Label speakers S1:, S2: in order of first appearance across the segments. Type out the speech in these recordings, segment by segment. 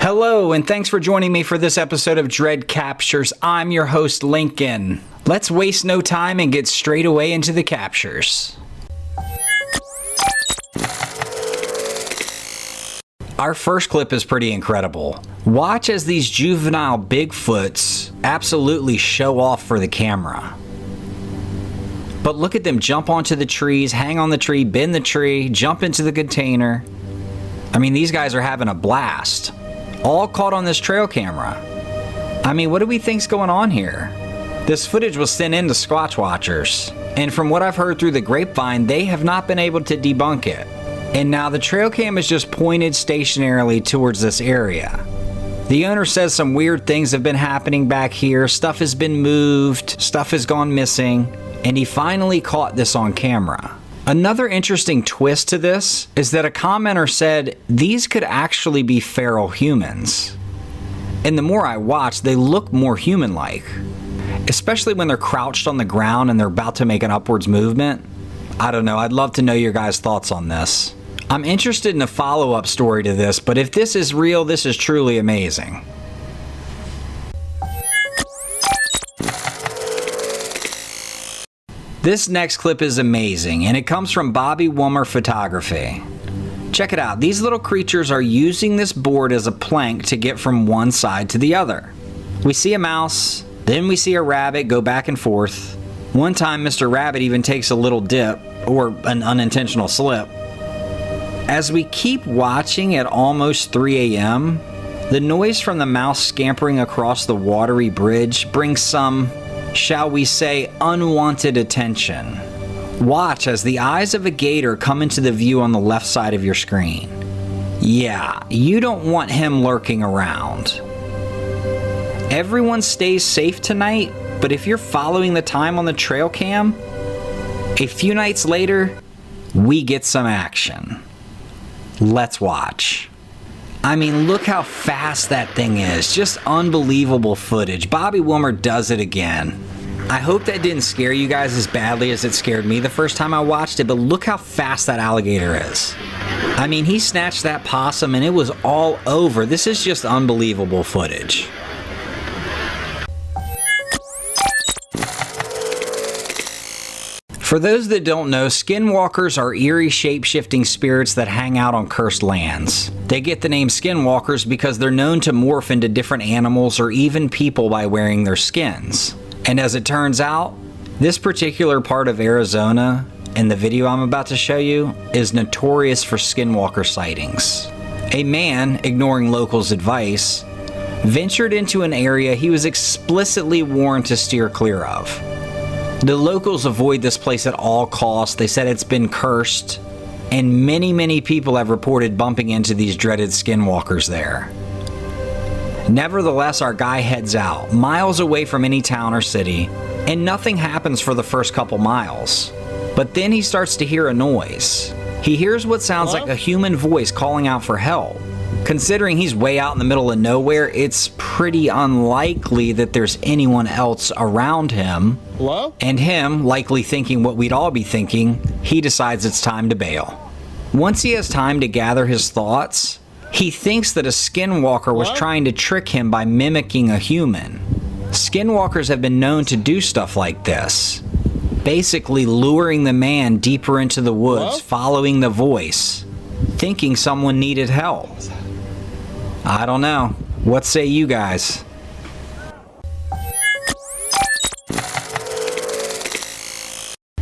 S1: Hello, and thanks for joining me for this episode of Dread Captures. I'm your host, Lincoln. Let's waste no time and get straight away into the captures. Our first clip is pretty incredible. Watch as these juvenile Bigfoots absolutely show off for the camera. But look at them jump onto the trees, hang on the tree, bend the tree, jump into the container. I mean, these guys are having a blast. All caught on this trail camera. I mean, what do we think's going on here? This footage was sent in to Squatch Watchers, and from what I've heard through the grapevine, they have not been able to debunk it. And now the trail cam is just pointed stationarily towards this area. The owner says some weird things have been happening back here, stuff has been moved, stuff has gone missing, and he finally caught this on camera. Another interesting twist to this is that a commenter said these could actually be feral humans. And the more I watch, they look more human-like, especially when they're crouched on the ground and they're about to make an upwards movement. I don't know, I'd love to know your guys' thoughts on this. I'm interested in a follow-up story to this, but if this is real, this is truly amazing. This next clip is amazing, and it comes from Bobby Wummer Photography. Check it out. These little creatures are using this board as a plank to get from one side to the other. We see a mouse, then we see a rabbit go back and forth. One time, Mr. Rabbit even takes a little dip, or an unintentional slip. As we keep watching at almost 3 a.m., the noise from the mouse scampering across the watery bridge brings some, shall we say, unwanted attention. Watch as the eyes of a gator come into the view on the left side of your screen. Yeah, you don't want him lurking around. Everyone stays safe tonight, but if you're following the time on the trail cam, a few nights later, we get some action. Let's watch. I mean, look how fast that thing is. Just unbelievable footage. Bobby Wummer does it again. I hope that didn't scare you guys as badly as it scared me the first time I watched it, but look how fast that alligator is. I mean, he snatched that possum and it was all over. This is just unbelievable footage. For those that don't know, Skinwalkers are eerie shape-shifting spirits that hang out on cursed lands. They get the name Skinwalkers because they're known to morph into different animals or even people by wearing their skins. And as it turns out, this particular part of Arizona, in the video I'm about to show you, is notorious for Skinwalker sightings. A man, ignoring locals' advice, ventured into an area he was explicitly warned to steer clear of. The locals avoid this place at all costs. They said it's been cursed, and many people have reported bumping into these dreaded skinwalkers there. Nevertheless, our guy heads out, miles away from any town or city, and nothing happens for the first couple miles. But then he starts to hear a noise. He hears what sounds like a human voice calling out for help. Considering he's way out in the middle of nowhere, it's pretty unlikely that there's anyone else around him.
S2: Hello?
S1: And him, likely thinking what we'd all be thinking, he decides it's time to bail. Once he has time to gather his thoughts, he thinks that a skinwalker was trying to trick him by mimicking a human. Skinwalkers have been known to do stuff like this. Basically luring the man deeper into the woods, following the voice, thinking someone needed help. I don't know. What say you guys?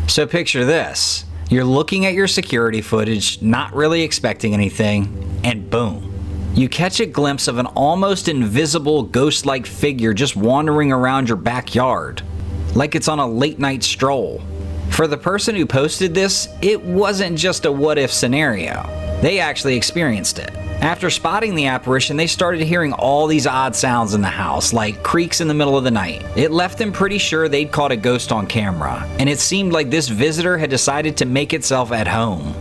S1: So picture this. You're looking at your security footage, not really expecting anything, and boom. You catch a glimpse of an almost invisible ghost-like figure just wandering around your backyard, like it's on a late-night stroll. For the person who posted this, it wasn't just a what-if scenario. They actually experienced it. After spotting the apparition, they started hearing all these odd sounds in the house, like creaks in the middle of the night. It left them pretty sure they'd caught a ghost on camera, and it seemed like this visitor had decided to make itself at home.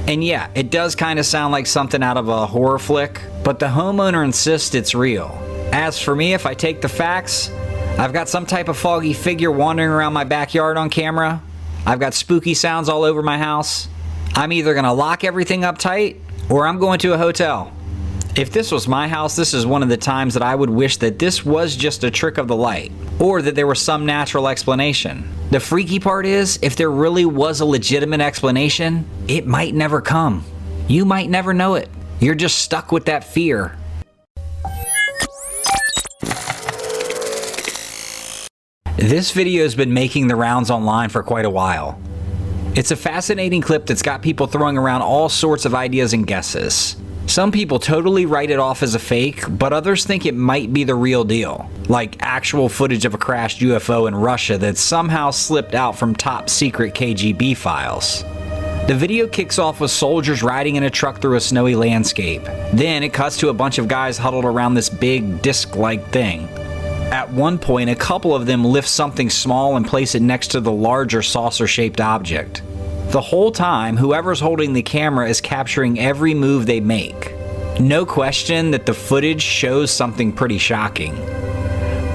S1: And yeah, it does kind of sound like something out of a horror flick, but the homeowner insists it's real. As for me, if I take the facts, I've got some type of foggy figure wandering around my backyard on camera. I've got spooky sounds all over my house. I'm either gonna lock everything up tight, or I'm going to a hotel. If this was my house, this is one of the times that I would wish that this was just a trick of the light, or that there was some natural explanation. The freaky part is, if there really was a legitimate explanation, it might never come. You might never know it. You're just stuck with that fear. This video's been making the rounds online for quite a while. It's a fascinating clip that's got people throwing around all sorts of ideas and guesses. Some people totally write it off as a fake, but others think it might be the real deal, like actual footage of a crashed UFO in Russia that somehow slipped out from top secret KGB files. The video kicks off with soldiers riding in a truck through a snowy landscape. Then it cuts to a bunch of guys huddled around this big disc-like thing. At one point, a couple of them lift something small and place it next to the larger saucer-shaped object. The whole time, whoever's holding the camera is capturing every move they make. No question that the footage shows something pretty shocking.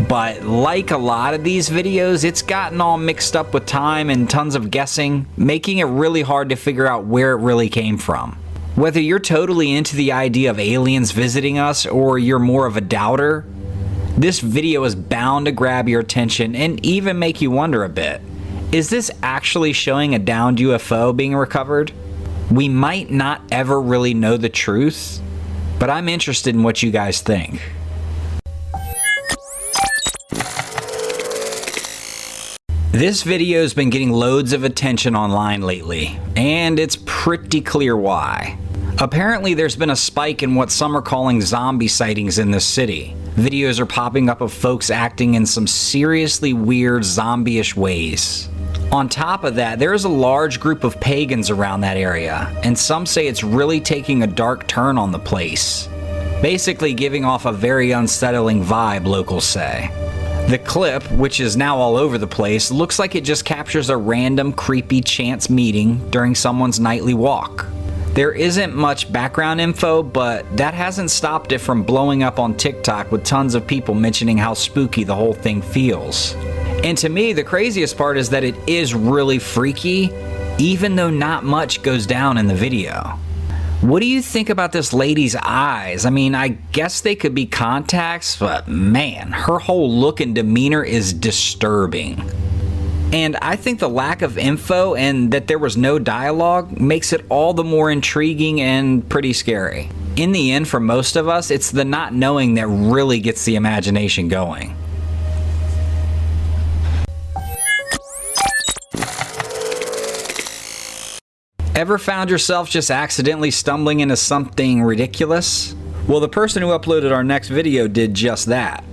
S1: But like a lot of these videos, it's gotten all mixed up with time and tons of guessing, making it really hard to figure out where it really came from. Whether you're totally into the idea of aliens visiting us or you're more of a doubter, this video is bound to grab your attention and even make you wonder a bit. Is this actually showing a downed UFO being recovered? We might not ever really know the truth, but I'm interested in what you guys think. This video's been getting loads of attention online lately, and it's pretty clear why. Apparently there's been a spike in what some are calling zombie sightings in this city. Videos are popping up of folks acting in some seriously weird zombie-ish ways. On top of that, there is a large group of pagans around that area, and some say it's really taking a dark turn on the place. Basically giving off a very unsettling vibe, locals say. The clip, which is now all over the place, looks like it just captures a random creepy chance meeting during someone's nightly walk. There isn't much background info, but that hasn't stopped it from blowing up on TikTok with tons of people mentioning how spooky the whole thing feels. And to me, the craziest part is that it is really freaky, even though not much goes down in the video. What do you think about this lady's eyes? I mean, I guess they could be contacts, but man, her whole look and demeanor is disturbing. And I think the lack of info and that there was no dialogue makes it all the more intriguing and pretty scary. In the end, for most of us, it's the not knowing that really gets the imagination going. Ever found yourself just accidentally stumbling into something ridiculous? Well, the person who uploaded our next video did just that.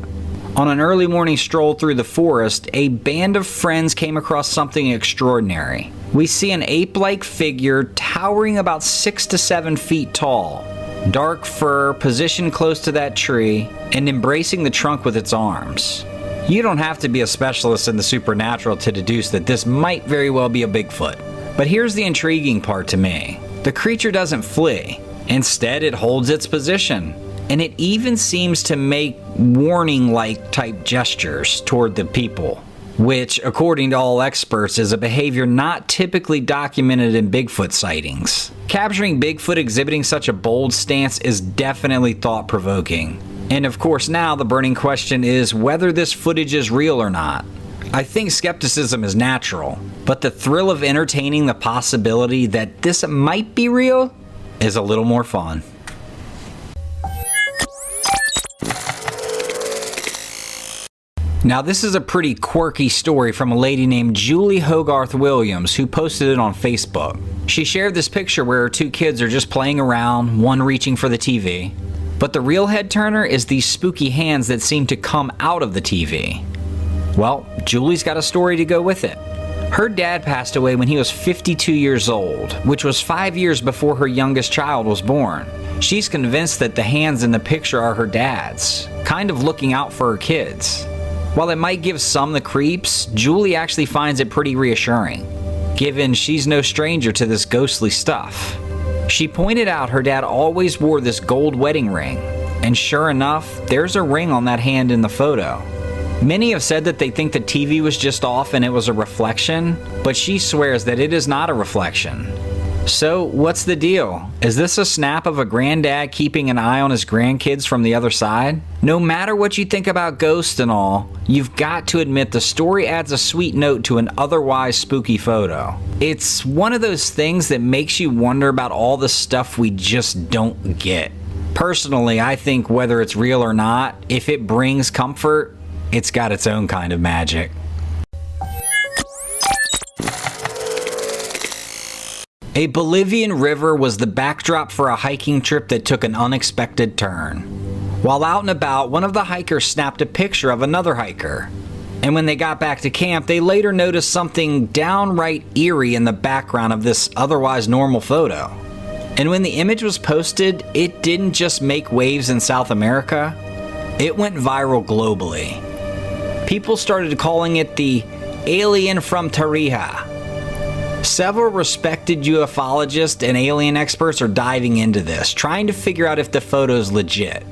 S1: On an early morning stroll through the forest, a band of friends came across something extraordinary. We see an ape-like figure towering about 6 to 7 feet tall, dark fur positioned close to that tree, and embracing the trunk with its arms. You don't have to be a specialist in the supernatural to deduce that this might very well be a Bigfoot. But here's the intriguing part to me. The creature doesn't flee. Instead, it holds its position. And it even seems to make warning-like type gestures toward the people, which, according to all experts, is a behavior not typically documented in Bigfoot sightings. Capturing Bigfoot exhibiting such a bold stance is definitely thought-provoking. And of course now the burning question is whether this footage is real or not. I think skepticism is natural, but the thrill of entertaining the possibility that this might be real is a little more fun. Now this is a pretty quirky story from a lady named Julie Hogarth Williams who posted it on Facebook. She shared this picture where her 2 kids are just playing around, one reaching for the TV. But the real head turner is these spooky hands that seem to come out of the TV. Well, Julie's got a story to go with it. Her dad passed away when he was 52 years old, which was 5 years before her youngest child was born. She's convinced that the hands in the picture are her dad's, kind of looking out for her kids. While it might give some the creeps, Julie actually finds it pretty reassuring, given she's no stranger to this ghostly stuff. She pointed out her dad always wore this gold wedding ring, and sure enough, there's a ring on that hand in the photo. Many have said that they think the TV was just off and it was a reflection, but she swears that it is not a reflection. So, what's the deal? Is this a snap of a granddad keeping an eye on his grandkids from the other side? No matter what you think about ghosts and all, you've got to admit the story adds a sweet note to an otherwise spooky photo. It's one of those things that makes you wonder about all the stuff we just don't get. Personally, I think whether it's real or not, if it brings comfort, it's got its own kind of magic. A Bolivian river was the backdrop for a hiking trip that took an unexpected turn. While out and about, one of the hikers snapped a picture of another hiker. And when they got back to camp, they later noticed something downright eerie in the background of this otherwise normal photo. And when the image was posted, it didn't just make waves in South America, it went viral globally. People started calling it the alien from Tarija. Several respected ufologists and alien experts are diving into this, trying to figure out if the photo is legit.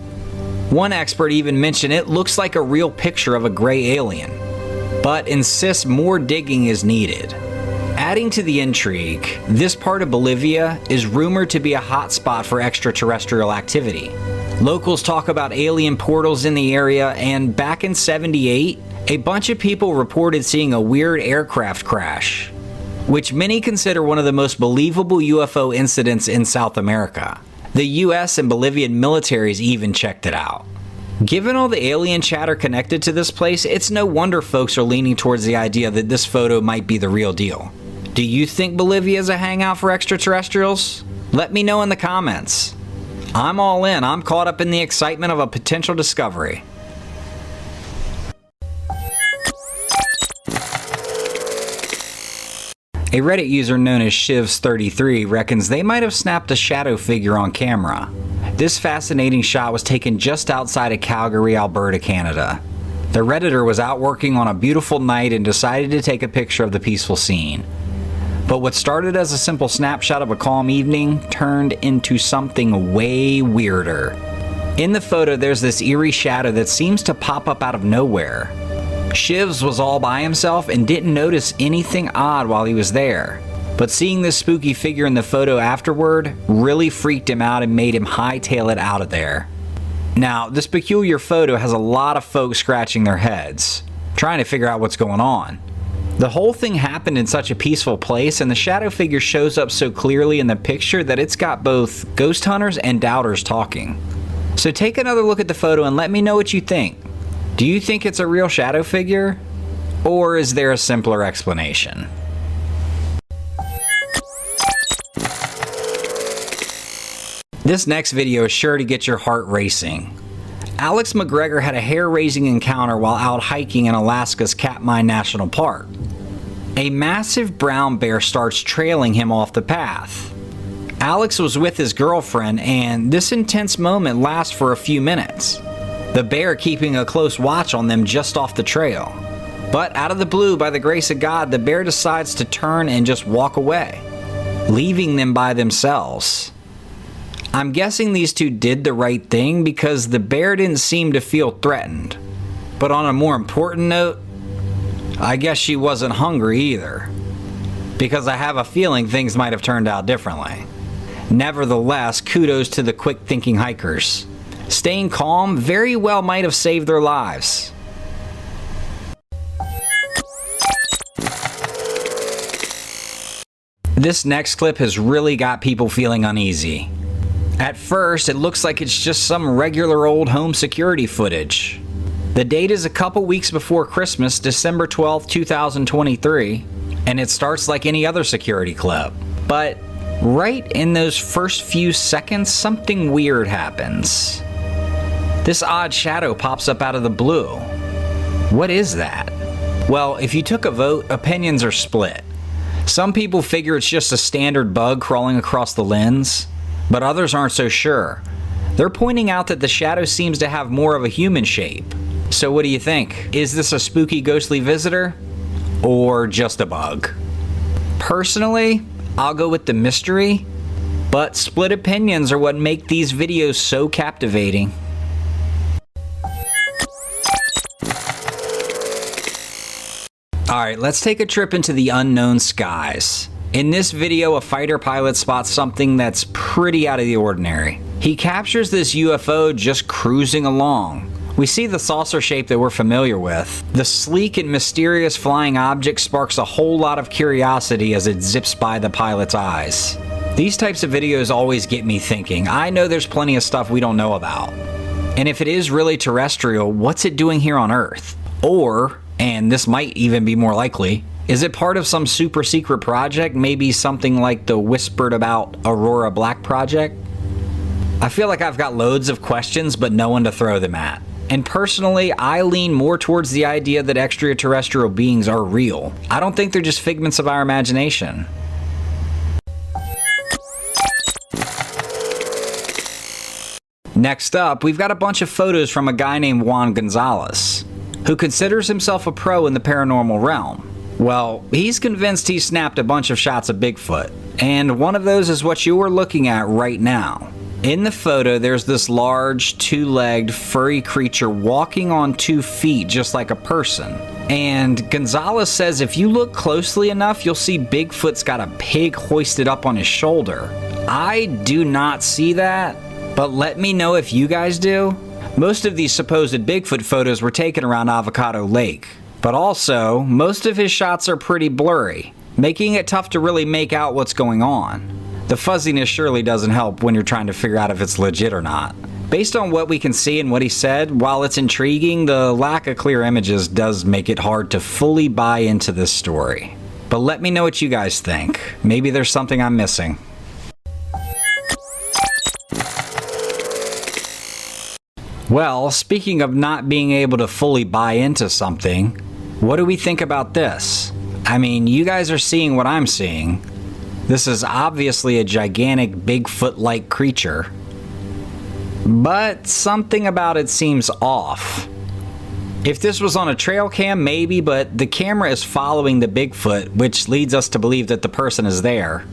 S1: One expert even mentioned it looks like a real picture of a gray alien, but insists more digging is needed. Adding to the intrigue, this part of Bolivia is rumored to be a hotspot for extraterrestrial activity. Locals talk about alien portals in the area, and back in '78, a bunch of people reported seeing a weird aircraft crash, which many consider one of the most believable UFO incidents in South America. The US and Bolivian militaries even checked it out. Given all the alien chatter connected to this place, it's no wonder folks are leaning towards the idea that this photo might be the real deal. Do you think Bolivia is a hangout for extraterrestrials? Let me know in the comments. I'm all in. I'm caught up in the excitement of a potential discovery. A Reddit user known as Shivs33 reckons they might have snapped a shadow figure on camera. This fascinating shot was taken just outside of Calgary, Alberta, Canada. The Redditor was out working on a beautiful night and decided to take a picture of the peaceful scene. But what started as a simple snapshot of a calm evening turned into something way weirder. In the photo, there's this eerie shadow that seems to pop up out of nowhere. Shivs was all by himself and didn't notice anything odd while he was there. But seeing this spooky figure in the photo afterward really freaked him out and made him hightail it out of there. Now, this peculiar photo has a lot of folks scratching their heads, trying to figure out what's going on. The whole thing happened in such a peaceful place, and the shadow figure shows up so clearly in the picture that it's got both ghost hunters and doubters talking. So take another look at the photo and let me know what you think. Do you think it's a real shadow figure? Or is there a simpler explanation? This next video is sure to get your heart racing. Alex McGregor had a hair-raising encounter while out hiking in Alaska's Katmai National Park. A massive brown bear starts trailing him off the path. Alex was with his girlfriend, and this intense moment lasts for a few minutes, the bear keeping a close watch on them just off the trail. But out of the blue, by the grace of God, the bear decides to turn and just walk away, leaving them by themselves. I'm guessing these two did the right thing because the bear didn't seem to feel threatened. But on a more important note, I guess she wasn't hungry either, because I have a feeling things might have turned out differently. Nevertheless, kudos to the quick-thinking hikers. Staying calm very well might have saved their lives. This next clip has really got people feeling uneasy. At first, it looks like it's just some regular old home security footage. The date is a couple weeks before Christmas, December 12th, 2023, and it starts like any other security clip. But right in those first few seconds, something weird happens. This odd shadow pops up out of the blue. What is that? Well, if you took a vote, opinions are split. Some people figure it's just a standard bug crawling across the lens, but others aren't so sure. They're pointing out that the shadow seems to have more of a human shape. So what do you think? Is this a spooky ghostly visitor? Or just a bug? Personally, I'll go with the mystery, but split opinions are what make these videos so captivating. Alright, let's take a trip into the unknown skies. In this video, a fighter pilot spots something that's pretty out of the ordinary. He captures this UFO just cruising along. We see the saucer shape that we're familiar with. The sleek and mysterious flying object sparks a whole lot of curiosity as it zips by the pilot's eyes. These types of videos always get me thinking. I know there's plenty of stuff we don't know about. And if it is really terrestrial, what's it doing here on Earth? Or, and this might even be more likely, is it part of some super secret project? Maybe something like the whispered about Aurora Black project? I feel like I've got loads of questions, but no one to throw them at. And personally, I lean more towards the idea that extraterrestrial beings are real. I don't think they're just figments of our imagination. Next up, we've got a bunch of photos from a guy named Juan Gonzalez, who considers himself a pro in the paranormal realm. Well, he's convinced he snapped a bunch of shots of Bigfoot, and one of those is what you are looking at right now. In the photo, there's this large, two-legged, furry creature walking on 2 feet just like a person. And Gonzalez says if you look closely enough, you'll see Bigfoot's got a pig hoisted up on his shoulder. I do not see that, but let me know if you guys do. Most of these supposed Bigfoot photos were taken around Avocado Lake. But also, most of his shots are pretty blurry, making it tough to really make out what's going on. The fuzziness surely doesn't help when you're trying to figure out if it's legit or not. Based on what we can see and what he said, while it's intriguing, the lack of clear images does make it hard to fully buy into this story. But let me know what you guys think. Maybe there's something I'm missing. Well, speaking of not being able to fully buy into something, what do we think about this? I mean, you guys are seeing what I'm seeing. This is obviously a gigantic Bigfoot-like creature, but something about it seems off. If this was on a trail cam, maybe, but the camera is following the Bigfoot, which leads us to believe that the person is there.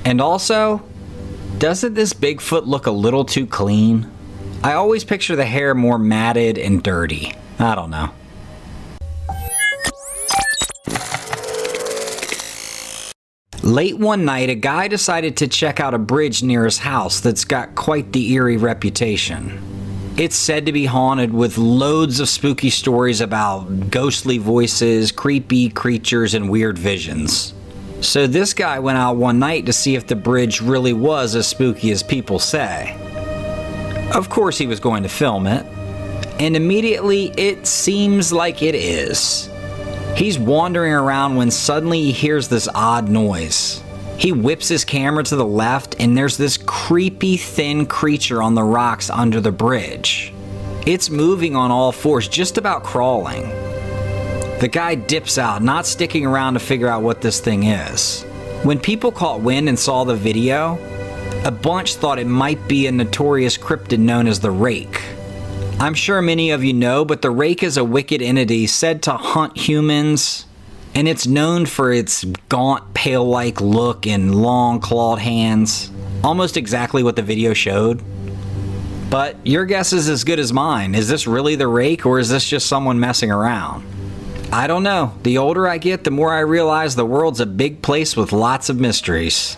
S1: And also, doesn't this Bigfoot look a little too clean? I always picture the hair more matted and dirty. I don't know. Late one night, a guy decided to check out a bridge near his house that's got quite the eerie reputation. It's said to be haunted with loads of spooky stories about ghostly voices, creepy creatures, and weird visions. So this guy went out one night to see if the bridge really was as spooky as people say. Of course he was going to film it, and immediately it seems like it is. He's wandering around when suddenly he hears this odd noise. He whips his camera to the left and there's this creepy thin creature on the rocks under the bridge. It's moving on all fours, just about crawling. The guy dips out, not sticking around to figure out what this thing is. When people caught wind and saw the video, a bunch thought it might be a notorious cryptid known as the Rake. I'm sure many of you know, but the Rake is a wicked entity said to hunt humans, and it's known for its gaunt, pale-like look and long, clawed hands. Almost exactly what the video showed. But your guess is as good as mine. Is this really the Rake, or is this just someone messing around? I don't know. The older I get, the more I realize the world's a big place with lots of mysteries.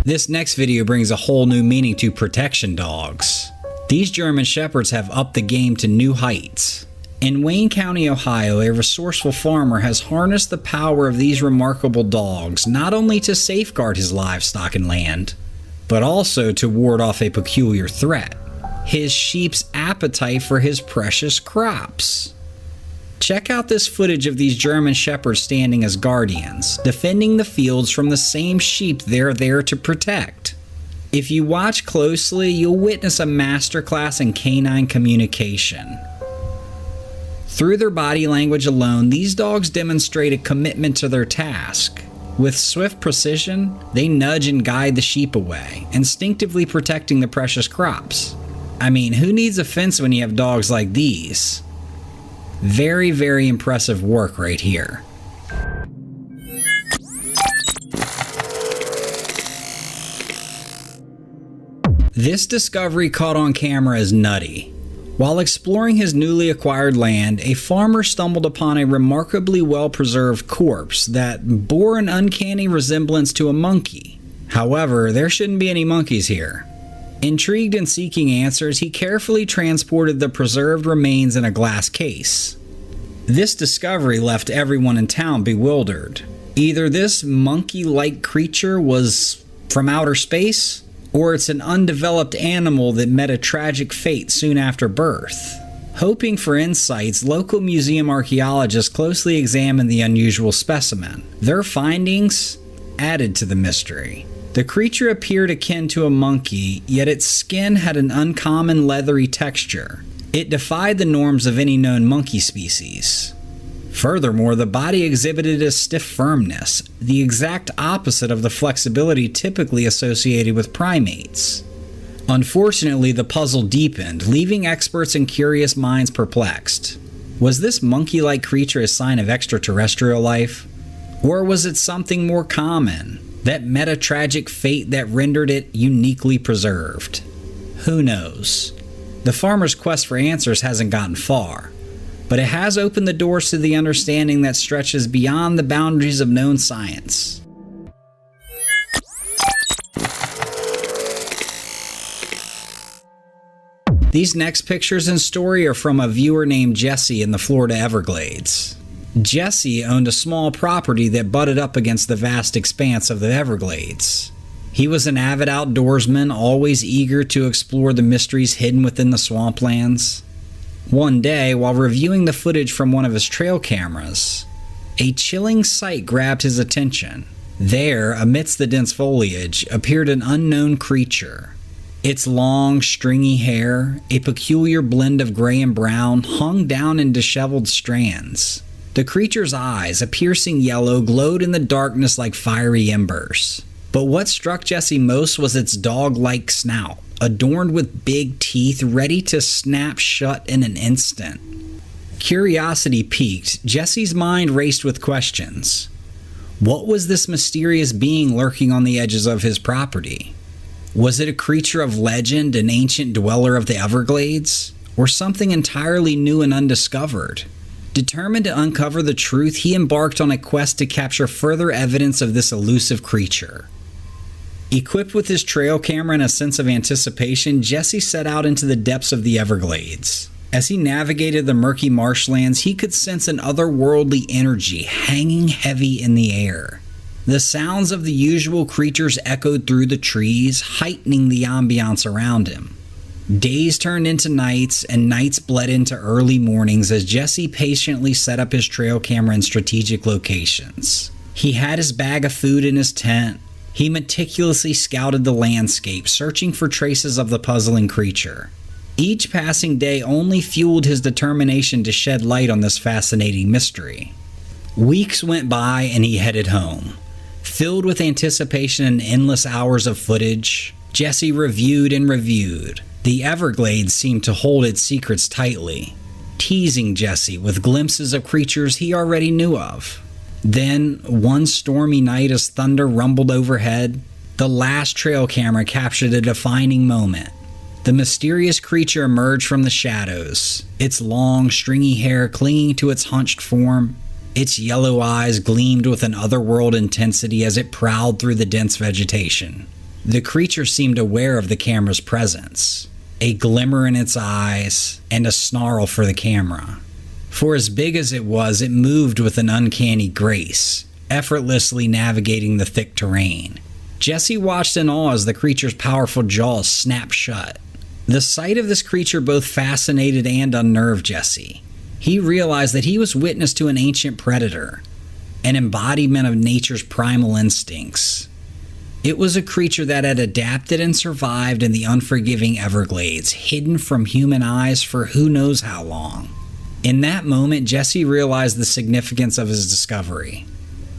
S1: This next video brings a whole new meaning to protection dogs. These German Shepherds have upped the game to new heights. In Wayne County, Ohio, a resourceful farmer has harnessed the power of these remarkable dogs not only to safeguard his livestock and land, but also to ward off a peculiar threat: his sheep's appetite for his precious crops. Check out this footage of these German Shepherds standing as guardians, defending the fields from the same sheep they're there to protect. If you watch closely, you'll witness a masterclass in canine communication. Through their body language alone, these dogs demonstrate a commitment to their task. With swift precision, they nudge and guide the sheep away, instinctively protecting the precious crops. I mean, who needs a fence when you have dogs like these? Very, very impressive work right here. This discovery caught on camera as nutty. While exploring his newly acquired land, a farmer stumbled upon a remarkably well-preserved corpse that bore an uncanny resemblance to a monkey. However, there shouldn't be any monkeys here. Intrigued and seeking answers, he carefully transported the preserved remains in a glass case. This discovery left everyone in town bewildered. Either this monkey-like creature was from outer space, or it's an undeveloped animal that met a tragic fate soon after birth. Hoping for insights, local museum archaeologists closely examined the unusual specimen. Their findings added to the mystery. The creature appeared akin to a monkey, yet its skin had an uncommon leathery texture. It defied the norms of any known monkey species. Furthermore, the body exhibited a stiff firmness, the exact opposite of the flexibility typically associated with primates. Unfortunately, the puzzle deepened, leaving experts and curious minds perplexed. Was this monkey-like creature a sign of extraterrestrial life? Or was it something more common that met a tragic fate that rendered it uniquely preserved? Who knows? The farmer's quest for answers hasn't gotten far, but it has opened the doors to the understanding that stretches beyond the boundaries of known science. These next pictures and story are from a viewer named Jesse in the Florida Everglades. Jesse owned a small property that butted up against the vast expanse of the Everglades. He was an avid outdoorsman, always eager to explore the mysteries hidden within the swamplands. One day, while reviewing the footage from one of his trail cameras, a chilling sight grabbed his attention. There, amidst the dense foliage, appeared an unknown creature. Its long, stringy hair, a peculiar blend of gray and brown, hung down in disheveled strands. The creature's eyes, a piercing yellow, glowed in the darkness like fiery embers. But what struck Jesse most was its dog-like snout, adorned with big teeth ready to snap shut in an instant. Curiosity piqued, Jesse's mind raced with questions. What was this mysterious being lurking on the edges of his property? Was it a creature of legend, an ancient dweller of the Everglades, or something entirely new and undiscovered? Determined to uncover the truth, he embarked on a quest to capture further evidence of this elusive creature. Equipped with his trail camera and a sense of anticipation, Jesse set out into the depths of the Everglades. As he navigated the murky marshlands, he could sense an otherworldly energy hanging heavy in the air. The sounds of the usual creatures echoed through the trees, heightening the ambiance around him. Days turned into nights, and nights bled into early mornings as Jesse patiently set up his trail camera in strategic locations. He had his bag of food in his tent. He meticulously scouted the landscape, searching for traces of the puzzling creature. Each passing day only fueled his determination to shed light on this fascinating mystery. Weeks went by and he headed home. Filled with anticipation and endless hours of footage, Jesse reviewed and reviewed. The Everglades seemed to hold its secrets tightly, teasing Jesse with glimpses of creatures he already knew of. Then, one stormy night as thunder rumbled overhead, the last trail camera captured a defining moment. The mysterious creature emerged from the shadows, its long, stringy hair clinging to its hunched form. Its yellow eyes gleamed with an otherworld intensity as it prowled through the dense vegetation. The creature seemed aware of the camera's presence, a glimmer in its eyes, and a snarl for the camera. For as big as it was, it moved with an uncanny grace, effortlessly navigating the thick terrain. Jesse watched in awe as the creature's powerful jaws snapped shut. The sight of this creature both fascinated and unnerved Jesse. He realized that he was witness to an ancient predator, an embodiment of nature's primal instincts. It was a creature that had adapted and survived in the unforgiving Everglades, hidden from human eyes for who knows how long. In that moment, Jesse realized the significance of his discovery.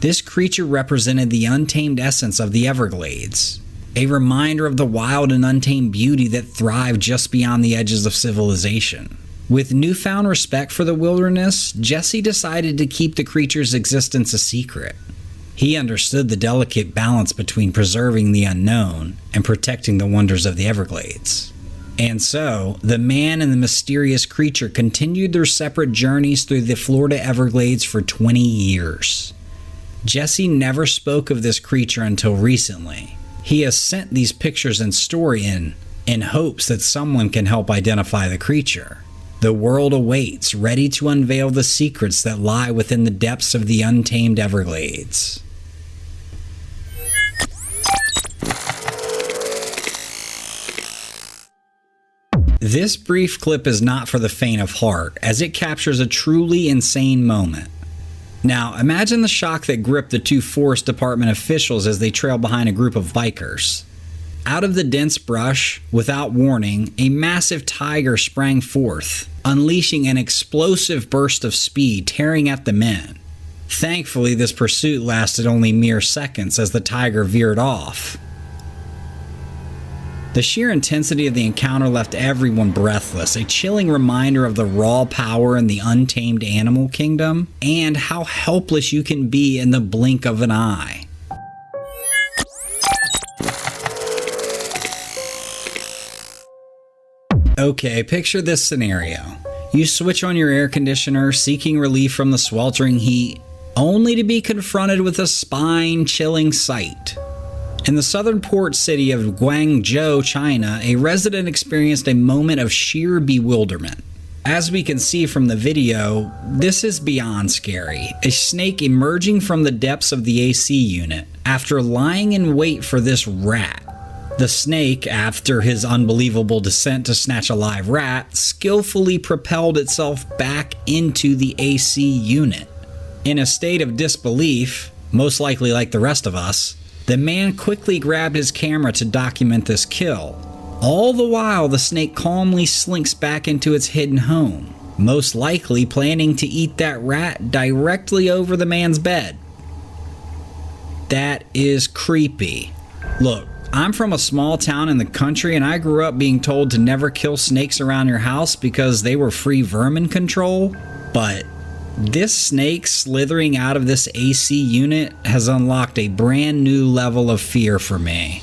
S1: This creature represented the untamed essence of the Everglades, a reminder of the wild and untamed beauty that thrived just beyond the edges of civilization. With newfound respect for the wilderness, Jesse decided to keep the creature's existence a secret. He understood the delicate balance between preserving the unknown and protecting the wonders of the Everglades. And so, the man and the mysterious creature continued their separate journeys through the Florida Everglades for 20 years. Jesse never spoke of this creature until recently. He has sent these pictures and story in hopes that someone can help identify the creature. The world awaits, ready to unveil the secrets that lie within the depths of the untamed Everglades. This brief clip is not for the faint of heart, as it captures a truly insane moment. Now, imagine the shock that gripped the two Forest Department officials as they trailed behind a group of bikers. Out of the dense brush, without warning, a massive tiger sprang forth, unleashing an explosive burst of speed, tearing at the men. Thankfully, this pursuit lasted only mere seconds as the tiger veered off. The sheer intensity of the encounter left everyone breathless, a chilling reminder of the raw power in the untamed animal kingdom, and how helpless you can be in the blink of an eye. Okay, picture this scenario. You switch on your air conditioner, seeking relief from the sweltering heat, only to be confronted with a spine-chilling sight. In the southern port city of Guangzhou, China, a resident experienced a moment of sheer bewilderment. As we can see from the video, this is beyond scary. A snake emerging from the depths of the AC unit after lying in wait for this rat. The snake, after his unbelievable descent to snatch a live rat, skillfully propelled itself back into the AC unit. In a state of disbelief, most likely like the rest of us, the man quickly grabbed his camera to document this kill. All the while, the snake calmly slinks back into its hidden home, most likely planning to eat that rat directly over the man's bed. That is creepy. Look, I'm from a small town in the country and I grew up being told to never kill snakes around your house because they were free vermin control, but this snake slithering out of this AC unit has unlocked a brand new level of fear for me.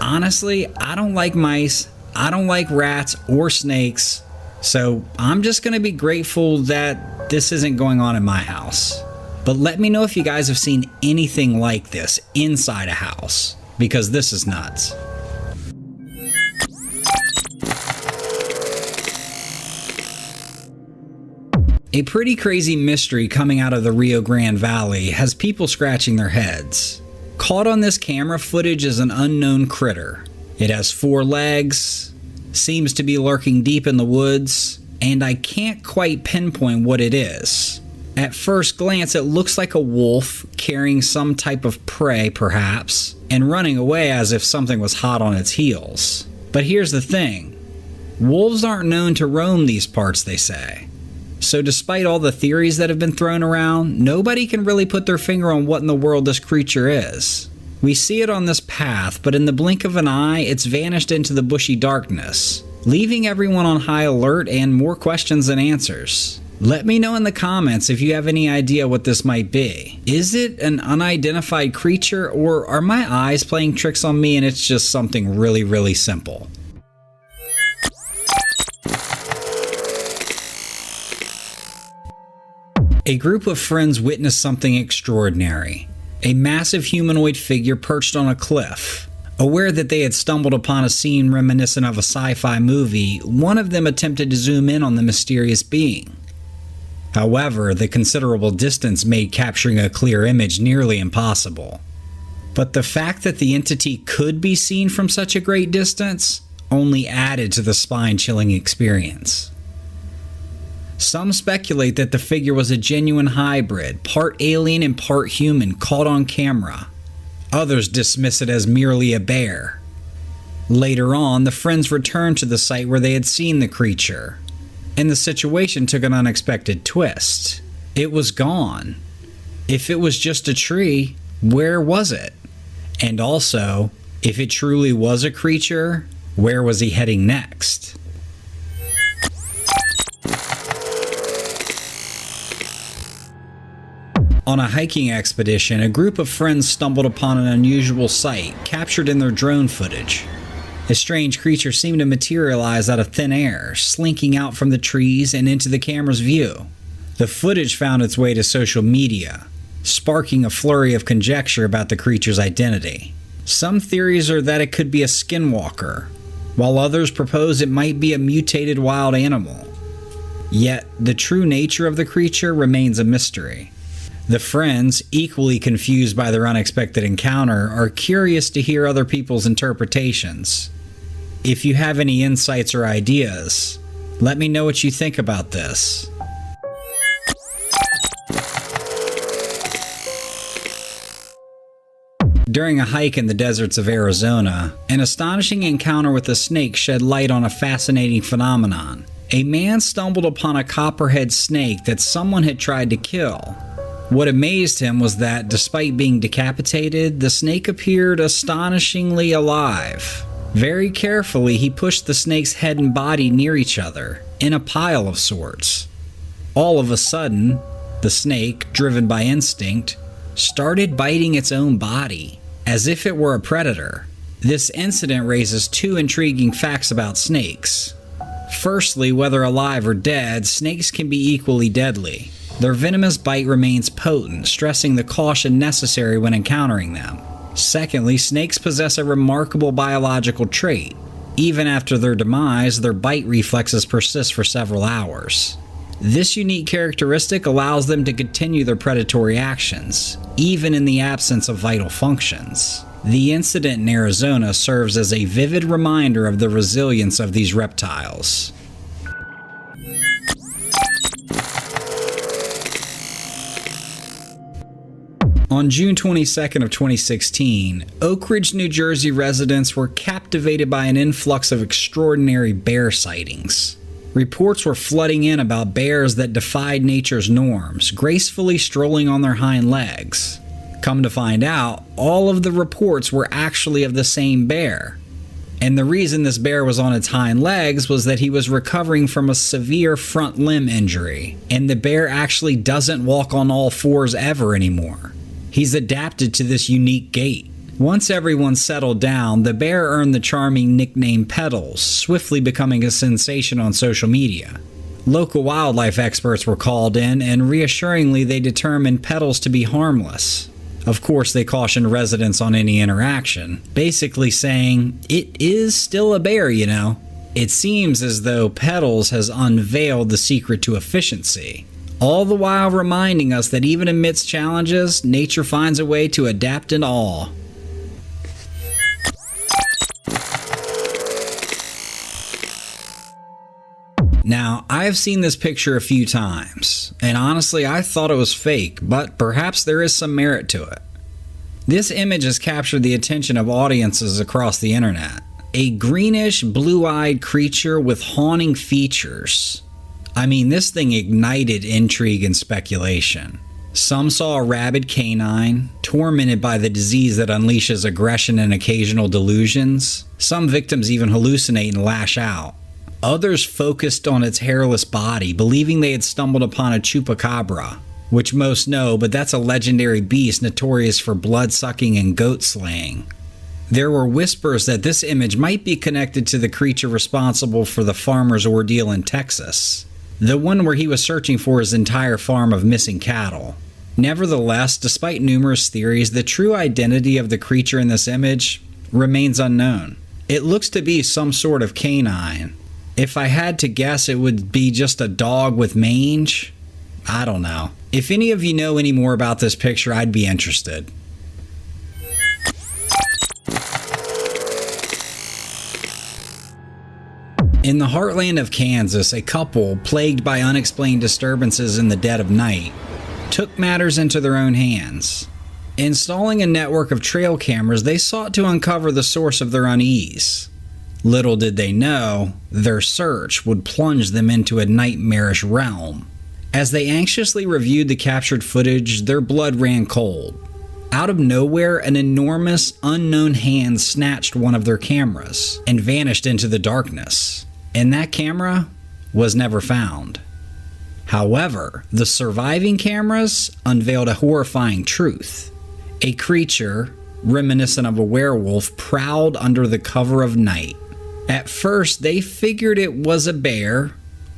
S1: Honestly, I don't like mice, I don't like rats or snakes, so I'm just going to be grateful that this isn't going on in my house. But let me know if you guys have seen anything like this inside a house, because this is nuts. A pretty crazy mystery coming out of the Rio Grande Valley has people scratching their heads. Caught on this camera footage is an unknown critter. It has 4 legs, seems to be lurking deep in the woods, and I can't quite pinpoint what it is. At first glance, it looks like a wolf carrying some type of prey, perhaps, and running away as if something was hot on its heels. But here's the thing. Wolves aren't known to roam these parts, they say. So despite all the theories that have been thrown around, nobody can really put their finger on what in the world this creature is. We see it on this path, but in the blink of an eye, it's vanished into the bushy darkness, leaving everyone on high alert and more questions than answers. Let me know in the comments if you have any idea what this might be. Is it an unidentified creature, or are my eyes playing tricks on me and it's just something really, really simple? A group of friends witnessed something extraordinary. A massive humanoid figure perched on a cliff. Aware that they had stumbled upon a scene reminiscent of a sci-fi movie, one of them attempted to zoom in on the mysterious being. However, the considerable distance made capturing a clear image nearly impossible. But the fact that the entity could be seen from such a great distance only added to the spine-chilling experience. Some speculate that the figure was a genuine hybrid, part alien and part human, caught on camera. Others dismiss it as merely a bear. Later on, the friends returned to the site where they had seen the creature, and the situation took an unexpected twist. It was gone. If it was just a tree, where was it? And also, if it truly was a creature, where was he heading next? On a hiking expedition, a group of friends stumbled upon an unusual sight captured in their drone footage. A strange creature seemed to materialize out of thin air, slinking out from the trees and into the camera's view. The footage found its way to social media, sparking a flurry of conjecture about the creature's identity. Some theories are that it could be a skinwalker, while others propose it might be a mutated wild animal. Yet, the true nature of the creature remains a mystery. The friends, equally confused by their unexpected encounter, are curious to hear other people's interpretations. If you have any insights or ideas, let me know what you think about this. During a hike in the deserts of Arizona, an astonishing encounter with a snake shed light on a fascinating phenomenon. A man stumbled upon a copperhead snake that someone had tried to kill. What amazed him was that, despite being decapitated, the snake appeared astonishingly alive. Very carefully, he pushed the snake's head and body near each other, in a pile of sorts. All of a sudden, the snake, driven by instinct, started biting its own body, as if it were a predator. This incident raises two intriguing facts about snakes. Firstly, whether alive or dead, snakes can be equally deadly. Their venomous bite remains potent, stressing the caution necessary when encountering them. Secondly, snakes possess a remarkable biological trait. Even after their demise, their bite reflexes persist for several hours. This unique characteristic allows them to continue their predatory actions, even in the absence of vital functions. The incident in Arizona serves as a vivid reminder of the resilience of these reptiles. On June 22nd of 2016, Oak Ridge, New Jersey residents were captivated by an influx of extraordinary bear sightings. Reports were flooding in about bears that defied nature's norms, gracefully strolling on their hind legs. Come to find out, all of the reports were actually of the same bear. And the reason this bear was on its hind legs was that he was recovering from a severe front limb injury, and the bear actually doesn't walk on all fours ever anymore. He's adapted to this unique gait. Once everyone settled down, the bear earned the charming nickname Petals, swiftly becoming a sensation on social media. Local wildlife experts were called in, and reassuringly they determined Petals to be harmless. Of course, they cautioned residents on any interaction, basically saying, "It is still a bear, you know." It seems as though Petals has unveiled the secret to efficiency, all the while reminding us that even amidst challenges, nature finds a way to adapt in awe. Now, I have seen this picture a few times, and honestly I thought it was fake, but perhaps there is some merit to it. This image has captured the attention of audiences across the internet. A greenish, blue-eyed creature with haunting features. I mean, this thing ignited intrigue and speculation. Some saw a rabid canine, tormented by the disease that unleashes aggression and occasional delusions. Some victims even hallucinate and lash out. Others focused on its hairless body, believing they had stumbled upon a Chupacabra, which most know, but that's a legendary beast notorious for blood-sucking and goat slaying. There were whispers that this image might be connected to the creature responsible for the farmer's ordeal in Texas, the one where he was searching for his entire farm of missing cattle. Nevertheless, despite numerous theories, the true identity of the creature in this image remains unknown. It looks to be some sort of canine. If I had to guess, it would be just a dog with mange. I don't know. If any of you know any more about this picture, I'd be interested. In the heartland of Kansas, a couple, plagued by unexplained disturbances in the dead of night, took matters into their own hands. Installing a network of trail cameras, they sought to uncover the source of their unease. Little did they know, their search would plunge them into a nightmarish realm. As they anxiously reviewed the captured footage, their blood ran cold. Out of nowhere, an enormous, unknown hand snatched one of their cameras and vanished into the darkness. And that camera was never found. However, the surviving cameras unveiled a horrifying truth. A creature, reminiscent of a werewolf, prowled under the cover of night. At first, they figured it was a bear,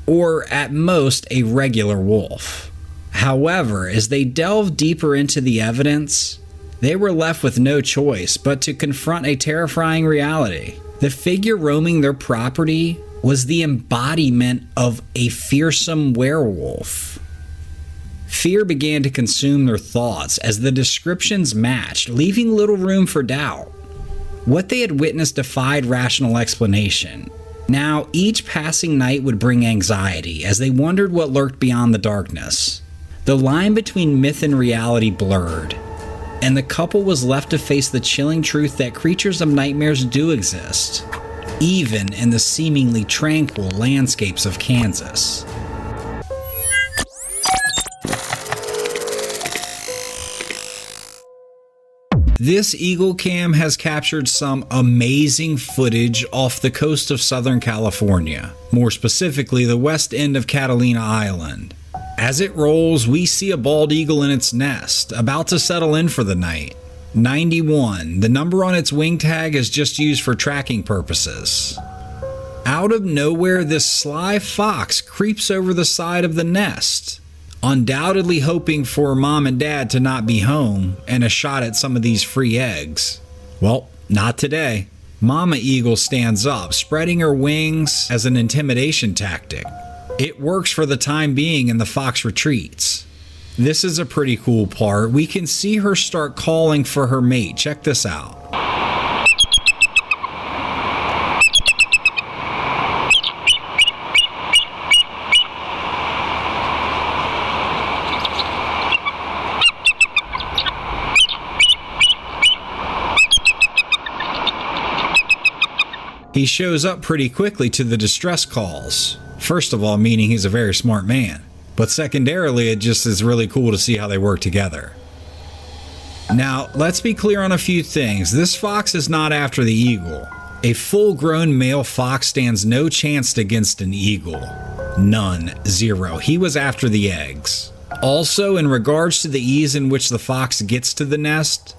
S1: or at most a regular wolf. However, as they delved deeper into the evidence, they were left with no choice but to confront a terrifying reality. The figure roaming their property was the embodiment of a fearsome werewolf. Fear began to consume their thoughts as the descriptions matched, leaving little room for doubt. What they had witnessed defied rational explanation. Now, each passing night would bring anxiety as they wondered what lurked beyond the darkness. The line between myth and reality blurred, and the couple was left to face the chilling truth that creatures of nightmares do exist, even in the seemingly tranquil landscapes of Kansas. This Eagle Cam has captured some amazing footage off the coast of Southern California, more specifically the west end of Catalina Island. As it rolls, we see a bald eagle in its nest, about to settle in for the night. 91, the number on its wing tag is just used for tracking purposes. Out of nowhere, this sly fox creeps over the side of the nest, undoubtedly hoping for mom and dad to not be home and a shot at some of these free eggs. Well, not today. Mama Eagle stands up, spreading her wings as an intimidation tactic. It works for the time being and the fox retreats. This is a pretty cool part. We can see her start calling for her mate. Check this out. He shows up pretty quickly to the distress calls. First of all, meaning he's a very smart man. But secondarily, it just is really cool to see how they work together. Now, let's be clear on a few things. This fox is not after the eagle. A full-grown male fox stands no chance against an eagle. None. Zero. He was after the eggs. Also, in regards to the ease in which the fox gets to the nest,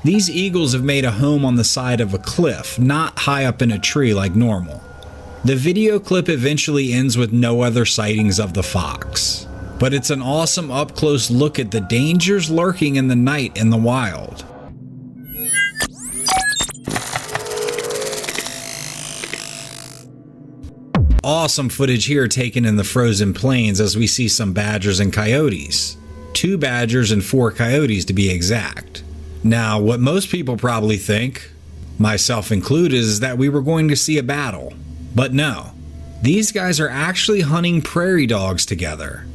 S1: these eagles have made a home on the side of a cliff, not high up in a tree like normal. The video clip eventually ends with no other sightings of the fox, but it's an awesome up-close look at the dangers lurking in the night in the wild. Awesome footage here taken in the frozen plains as we see some badgers and coyotes. 2 badgers and 4 coyotes to be exact. Now, what most people probably think, myself included, is that we were going to see a battle. But no, these guys are actually hunting prairie dogs together.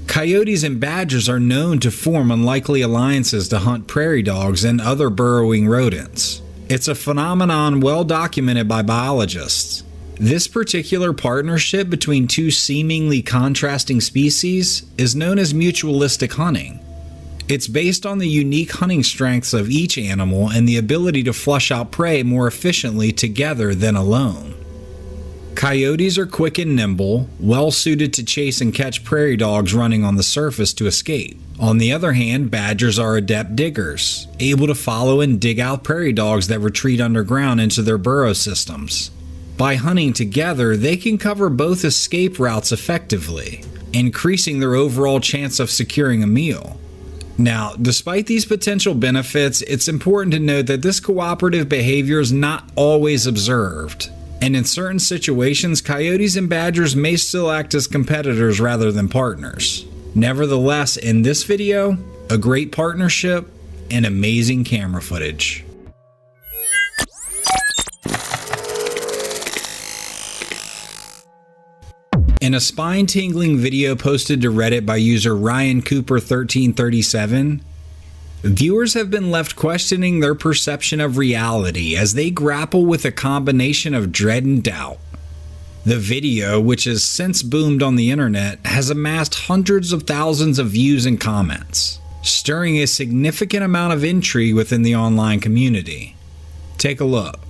S1: Coyotes and badgers are known to form unlikely alliances to hunt prairie dogs and other burrowing rodents. It's a phenomenon well documented by biologists. This particular partnership between 2 seemingly contrasting species is known as mutualistic hunting. It's based on the unique hunting strengths of each animal and the ability to flush out prey more efficiently together than alone. Coyotes are quick and nimble, well suited to chase and catch prairie dogs running on the surface to escape. On the other hand, badgers are adept diggers, able to follow and dig out prairie dogs that retreat underground into their burrow systems. By hunting together, they can cover both escape routes effectively, increasing their overall chance of securing a meal. Now, despite these potential benefits, it's important to note that this cooperative behavior is not always observed, and in certain situations, coyotes and badgers may still act as competitors rather than partners. Nevertheless, in this video, a great partnership and amazing camera footage. In a spine-tingling video posted to Reddit by user Ryan Cooper 1337, viewers have been left questioning their perception of reality as they grapple with a combination of dread and doubt. The video, which has since boomed on the internet, has amassed hundreds of thousands of views and comments, stirring a significant amount of intrigue within the online community. Take a look.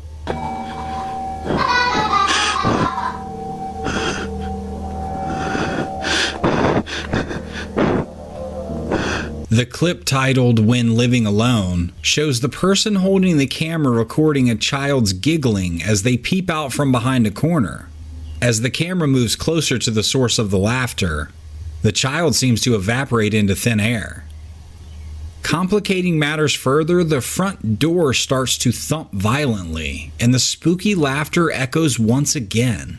S1: The clip titled "When Living Alone" shows the person holding the camera recording a child's giggling as they peep out from behind a corner. As the camera moves closer to the source of the laughter, the child seems to evaporate into thin air. Complicating matters further, the front door starts to thump violently, and the spooky laughter echoes once again.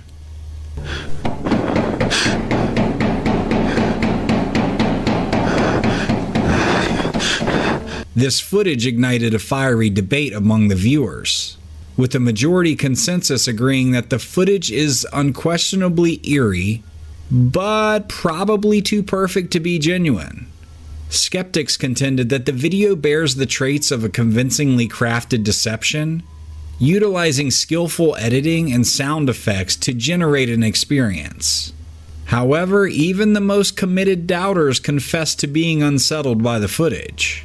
S1: This footage ignited a fiery debate among the viewers, with the majority consensus agreeing that the footage is unquestionably eerie, but probably too perfect to be genuine. Skeptics contended that the video bears the traits of a convincingly crafted deception, utilizing skillful editing and sound effects to generate an experience. However, even the most committed doubters confessed to being unsettled by the footage.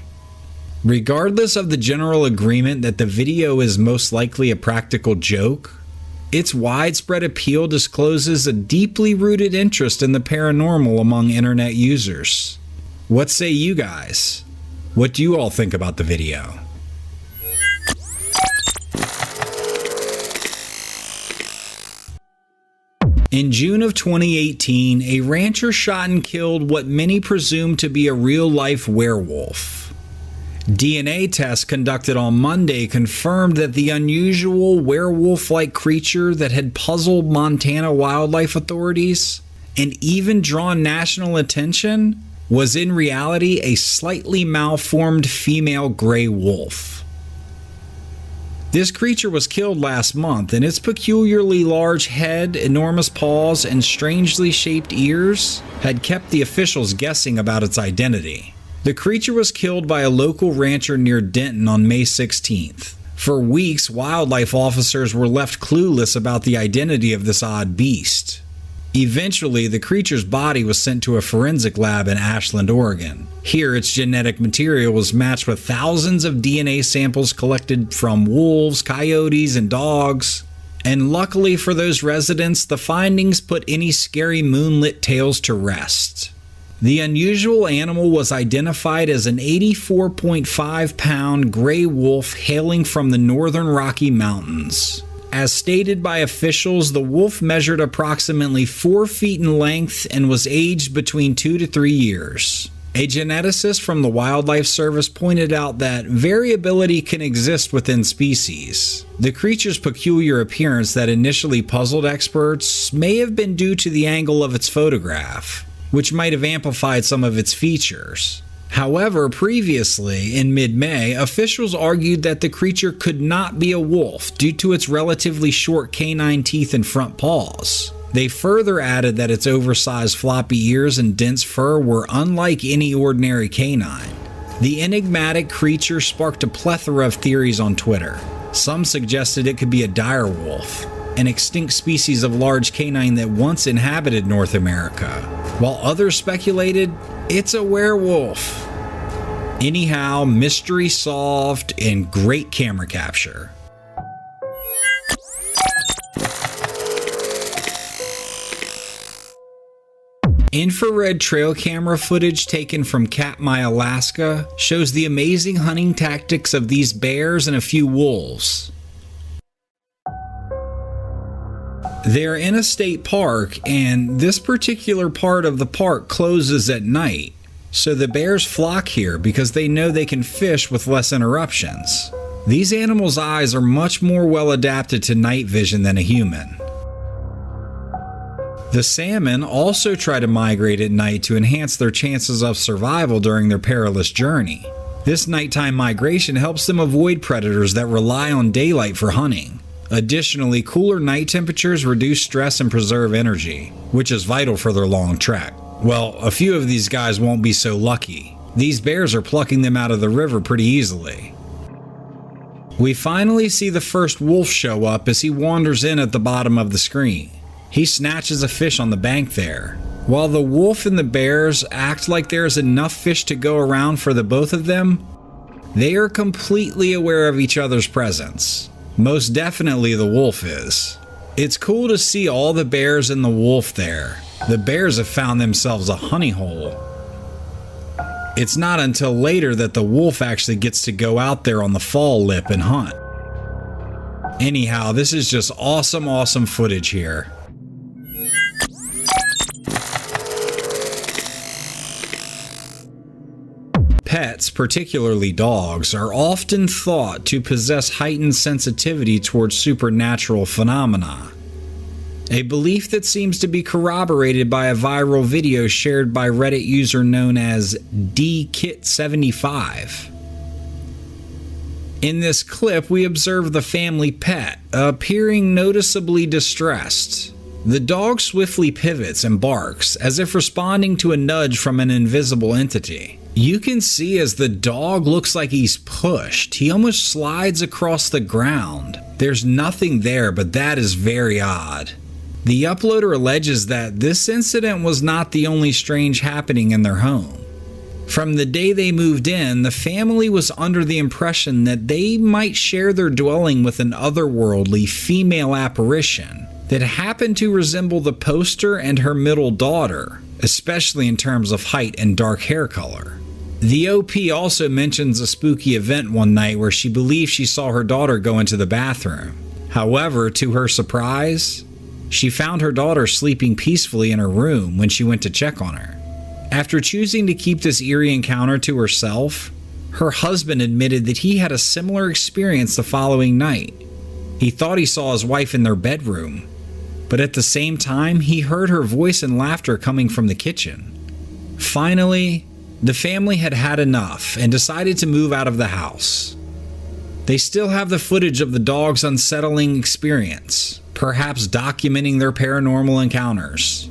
S1: Regardless of the general agreement that the video is most likely a practical joke, its widespread appeal discloses a deeply rooted interest in the paranormal among internet users. What say you guys? What do you all think about the video? In June of 2018, a rancher shot and killed what many presume to be a real-life werewolf. DNA tests conducted on Monday confirmed that the unusual werewolf-like creature that had puzzled Montana wildlife authorities and even drawn national attention was in reality a slightly malformed female gray wolf. This creature was killed last month, and its peculiarly large head, enormous paws, and strangely shaped ears had kept the officials guessing about its identity. The creature was killed by a local rancher near Denton on May 16th. For weeks, wildlife officers were left clueless about the identity of this odd beast. Eventually, the creature's body was sent to a forensic lab in Ashland, Oregon. Here, its genetic material was matched with thousands of DNA samples collected from wolves, coyotes, and dogs. And luckily for those residents, the findings put any scary moonlit tales to rest. The unusual animal was identified as an 84.5-pound gray wolf hailing from the northern Rocky Mountains. As stated by officials, the wolf measured approximately 4 feet in length and was aged between 2 to 3 years. A geneticist from the Wildlife Service pointed out that variability can exist within species. The creature's peculiar appearance that initially puzzled experts may have been due to the angle of its photograph, which might have amplified some of its features. However, previously, in mid-May, officials argued that the creature could not be a wolf due to its relatively short canine teeth and front paws. They further added that its oversized floppy ears and dense fur were unlike any ordinary canine. The enigmatic creature sparked a plethora of theories on Twitter. Some suggested it could be a dire wolf, an extinct species of large canine that once inhabited North America, while others speculated it's a werewolf. Anyhow, mystery solved and great camera capture. Infrared trail camera footage taken from Katmai, Alaska shows the amazing hunting tactics of these bears and a few wolves. They're in a state park, and this particular part of the park closes at night, so the bears flock here because they know they can fish with less interruptions. These animals' eyes are much more well adapted to night vision than a human. The salmon also try to migrate at night to enhance their chances of survival during their perilous journey. This nighttime migration helps them avoid predators that rely on daylight for hunting. Additionally, cooler night temperatures reduce stress and preserve energy, which is vital for their long trek. Well, a few of these guys won't be so lucky. These bears are plucking them out of the river pretty easily. We finally see the first wolf show up as he wanders in at the bottom of the screen. He snatches a fish on the bank there. While the wolf and the bears act like there's enough fish to go around for the both of them, they are completely aware of each other's presence. Most definitely the wolf is. It's cool to see all the bears and the wolf there. The bears have found themselves a honey hole.
S2: It's not until later that the wolf actually gets to go out there on the fall lip and hunt. Anyhow, this is just awesome footage here. Pets, particularly dogs, are often thought to possess heightened sensitivity towards supernatural phenomena. A belief that seems to be corroborated by a viral video shared by Reddit user known as DKit75. In this clip, we observe the family pet appearing noticeably distressed. The dog swiftly pivots and barks as if responding to a nudge from an invisible entity. You can see as the dog looks like he's pushed. He almost slides across the ground. There's nothing there, but that is very odd. The uploader alleges that this incident was not the only strange happening in their home. From the day they moved in, the family was under the impression that they might share their dwelling with an otherworldly female apparition that happened to resemble the poster and her middle daughter, especially in terms of height and dark hair color. The OP also mentions a spooky event one night where she believes she saw her daughter go into the bathroom. However, to her surprise, she found her daughter sleeping peacefully in her room when she went to check on her. After choosing to keep this eerie encounter to herself, her husband admitted that he had a similar experience the following night. He thought he saw his wife in their bedroom, but at the same time, he heard her voice and laughter coming from the kitchen. Finally, the family had had enough and decided to move out of the house. They still have the footage of the dog's unsettling experience, perhaps documenting their paranormal encounters.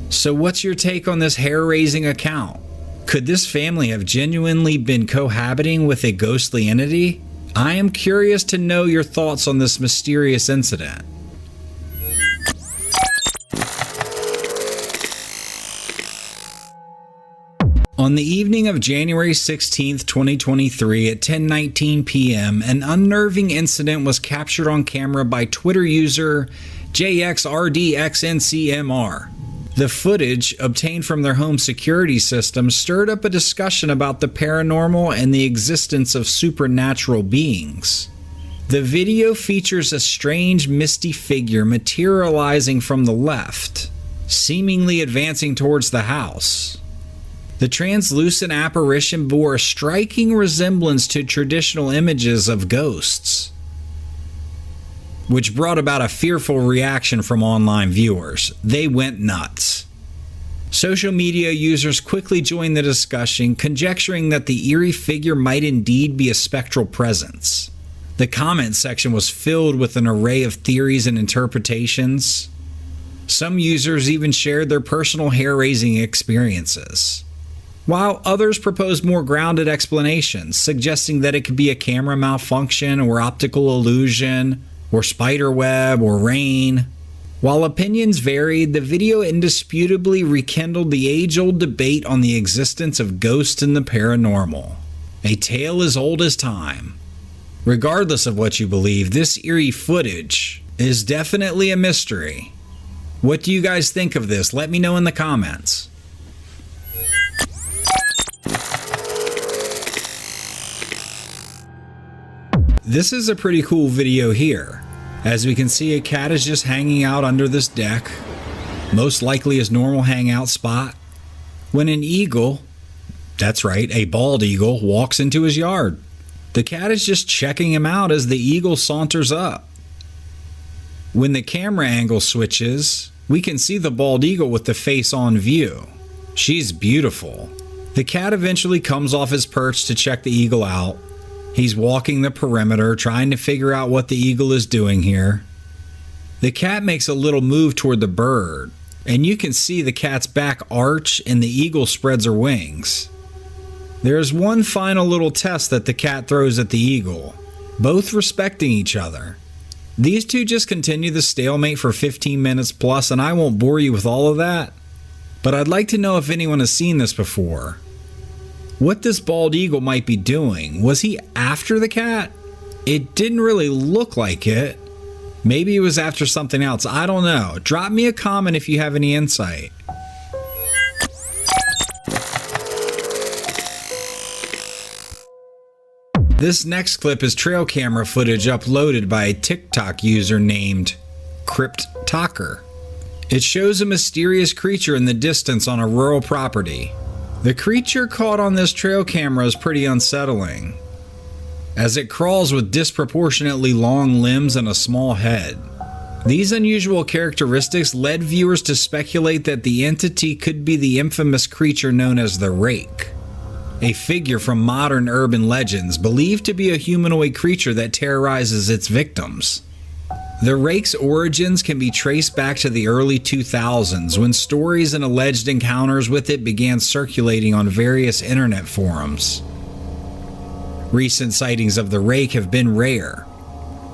S2: So what's your take on this hair-raising account? Could this family have genuinely been cohabiting with a ghostly entity? I am curious to know your thoughts on this mysterious incident. On the evening of January 16, 2023 at 10:19 p.m., an unnerving incident was captured on camera by Twitter user JXRDXNCMR. The footage, obtained from their home security system, stirred up a discussion about the paranormal and the existence of supernatural beings. The video features a strange, misty figure materializing from the left, seemingly advancing towards the house. The translucent apparition bore a striking resemblance to traditional images of ghosts, which brought about a fearful reaction from online viewers. They went nuts. Social media users quickly joined the discussion, conjecturing that the eerie figure might indeed be a spectral presence. The comment section was filled with an array of theories and interpretations. Some users even shared their personal hair-raising experiences, while others proposed more grounded explanations, suggesting that it could be a camera malfunction or optical illusion or spider web or rain. While opinions varied, the video indisputably rekindled the age-old debate on the existence of ghosts and the paranormal, a tale as old as time. Regardless of what you believe, this eerie footage is definitely a mystery. What do you guys think of this? Let me know in the comments. This is a pretty cool video here. As we can see, a cat is just hanging out under this deck, most likely his normal hangout spot, when an eagle, that's right, a bald eagle, walks into his yard. The cat is just checking him out as the eagle saunters up. When the camera angle switches, we can see the bald eagle with the face on view. She's beautiful. The cat eventually comes off his perch to check the eagle out. He's walking the perimeter, trying to figure out what the eagle is doing here. The cat makes a little move toward the bird, and you can see the cat's back arch and the eagle spreads her wings. There's one final little test that the cat throws at the eagle, both respecting each other. These two just continue the stalemate for 15 minutes plus, and I won't bore you with all of that, but I'd like to know if anyone has seen this before. What this bald eagle might be doing. Was he after the cat? It didn't really look like it. Maybe it was after something else. I don't know. Drop me a comment if you have any insight. This next clip is trail camera footage uploaded by a TikTok user named Cryptic. It shows a mysterious creature in the distance on a rural property. The creature caught on this trail camera is pretty unsettling, as it crawls with disproportionately long limbs and a small head. These unusual characteristics led viewers to speculate that the entity could be the infamous creature known as the Rake, a figure from modern urban legends believed to be a humanoid creature that terrorizes its victims. The Rake's origins can be traced back to the early 2000s, when stories and alleged encounters with it began circulating on various internet forums. Recent sightings of the Rake have been rare,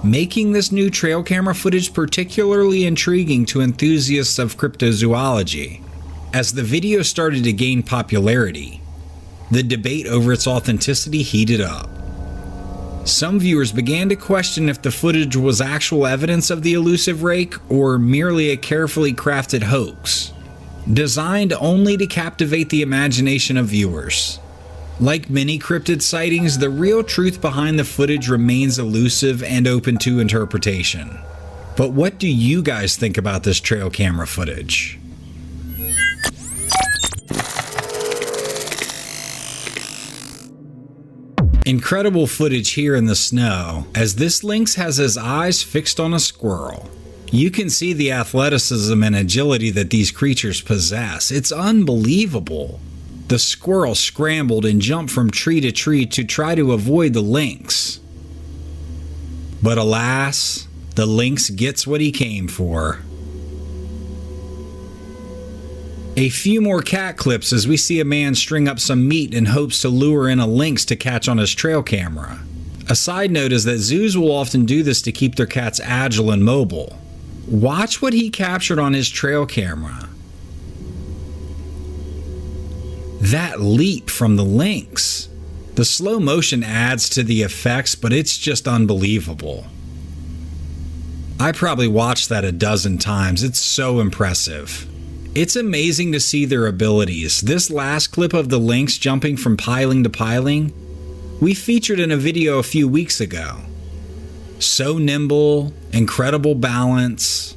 S2: making this new trail camera footage particularly intriguing to enthusiasts of cryptozoology. As the video started to gain popularity, the debate over its authenticity heated up. Some viewers began to question if the footage was actual evidence of the elusive Rake or merely a carefully crafted hoax, designed only to captivate the imagination of viewers. Like many cryptid sightings, the real truth behind the footage remains elusive and open to interpretation. But what do you guys think about this trail camera footage? Incredible footage here in the snow, as this lynx has his eyes fixed on a squirrel. You can see the athleticism and agility that these creatures possess. It's unbelievable. The squirrel scrambled and jumped from tree to tree to try to avoid the lynx. But alas, the lynx gets what he came for. A few more cat clips as we see a man string up some meat in hopes to lure in a lynx to catch on his trail camera. A side note is that zoos will often do this to keep their cats agile and mobile. Watch what he captured on his trail camera. That leap from the lynx. The slow motion adds to the effects, but it's just unbelievable. I probably watched that a dozen times. It's so impressive. It's amazing to see their abilities. This last clip of the lynx jumping from piling to piling, we featured in a video a few weeks ago. So nimble, incredible balance,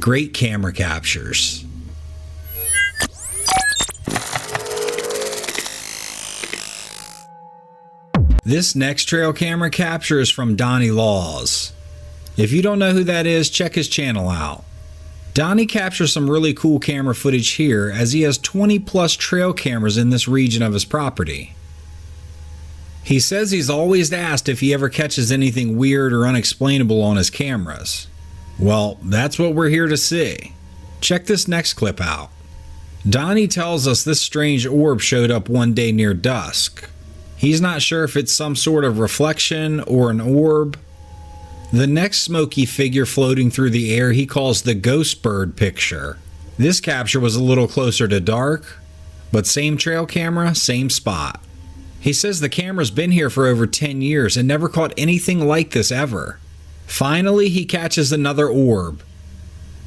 S2: great camera captures. This next trail camera capture is from Donnie Laws. If you don't know who that is, check his channel out. Donnie captures some really cool camera footage here, as he has 20 plus trail cameras in this region of his property. He says he's always asked if he ever catches anything weird or unexplainable on his cameras. Well, that's what we're here to see. Check this next clip out. Donnie tells us this strange orb showed up one day near dusk. He's not sure if it's some sort of reflection or an orb. The next smoky figure floating through the air he calls the ghost bird picture. This capture was a little closer to dark, but same trail camera, same spot. He says the camera's been here for over 10 years and never caught anything like this ever. Finally, he catches another orb.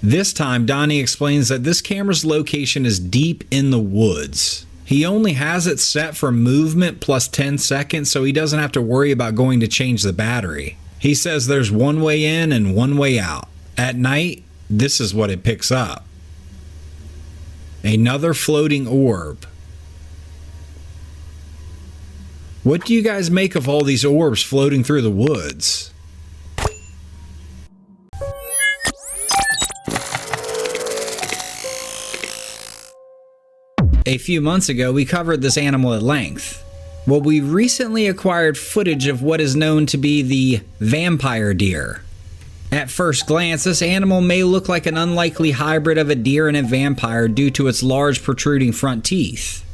S2: This time, Donnie explains that this camera's location is deep in the woods. He only has it set for movement plus 10 seconds, so he doesn't have to worry about going to change the battery. He says there's one way in and one way out. At night, this is what it picks up. Another floating orb. What do you guys make of all these orbs floating through the woods? A few months ago, we covered this animal at length. Well, we recently acquired footage of what is known to be the vampire deer. At first glance, this animal may look like an unlikely hybrid of a deer and a vampire due to its large protruding front teeth.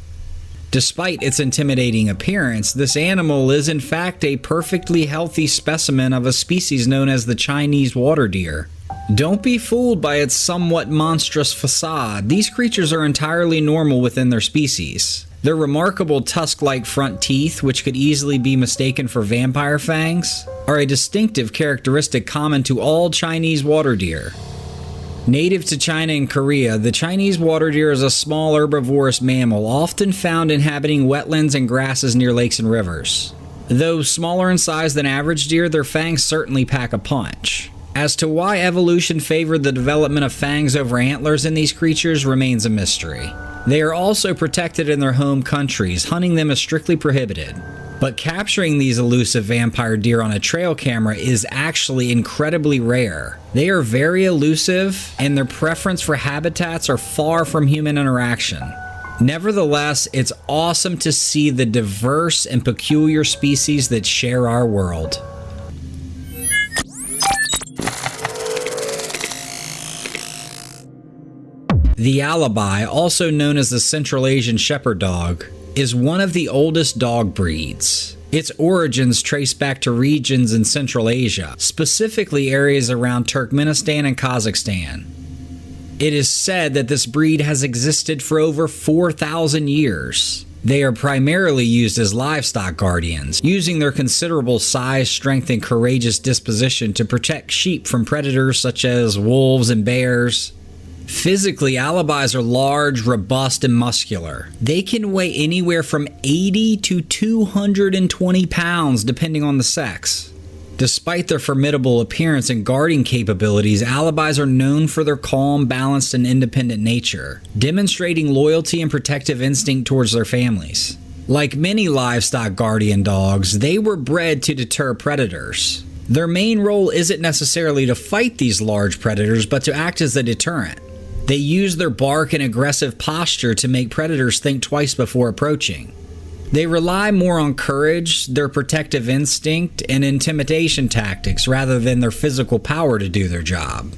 S2: Despite its intimidating appearance, this animal is in fact a perfectly healthy specimen of a species known as the Chinese water deer. Don't be fooled by its somewhat monstrous facade. These creatures are entirely normal within their species. Their remarkable tusk-like front teeth, which could easily be mistaken for vampire fangs, are a distinctive characteristic common to all Chinese water deer. Native to China and Korea, the Chinese water deer is a small herbivorous mammal often found inhabiting wetlands and grasses near lakes and rivers. Though smaller in size than average deer, their fangs certainly pack a punch. As to why evolution favored the development of fangs over antlers in these creatures remains a mystery. They are also protected in their home countries, hunting them is strictly prohibited. But capturing these elusive vampire deer on a trail camera is actually incredibly rare. They are very elusive, and their preference for habitats are far from human interaction. Nevertheless, it's awesome to see the diverse and peculiar species that share our world. The Alibi, also known as the Central Asian Shepherd Dog, is one of the oldest dog breeds. Its origins trace back to regions in Central Asia, specifically areas around Turkmenistan and Kazakhstan. It is said that this breed has existed for over 4,000 years. They are primarily used as livestock guardians, using their considerable size, strength, and courageous disposition to protect sheep from predators such as wolves and bears. Physically, alibis are large, robust, and muscular. They can weigh anywhere from 80 to 220 pounds depending on the sex. Despite their formidable appearance and guarding capabilities, alibis are known for their calm, balanced, and independent nature, demonstrating loyalty and protective instinct towards their families. Like many livestock guardian dogs, they were bred to deter predators. Their main role isn't necessarily to fight these large predators, but to act as a deterrent. They use their bark and aggressive posture to make predators think twice before approaching. They rely more on courage, their protective instinct, and intimidation tactics rather than their physical power to do their job.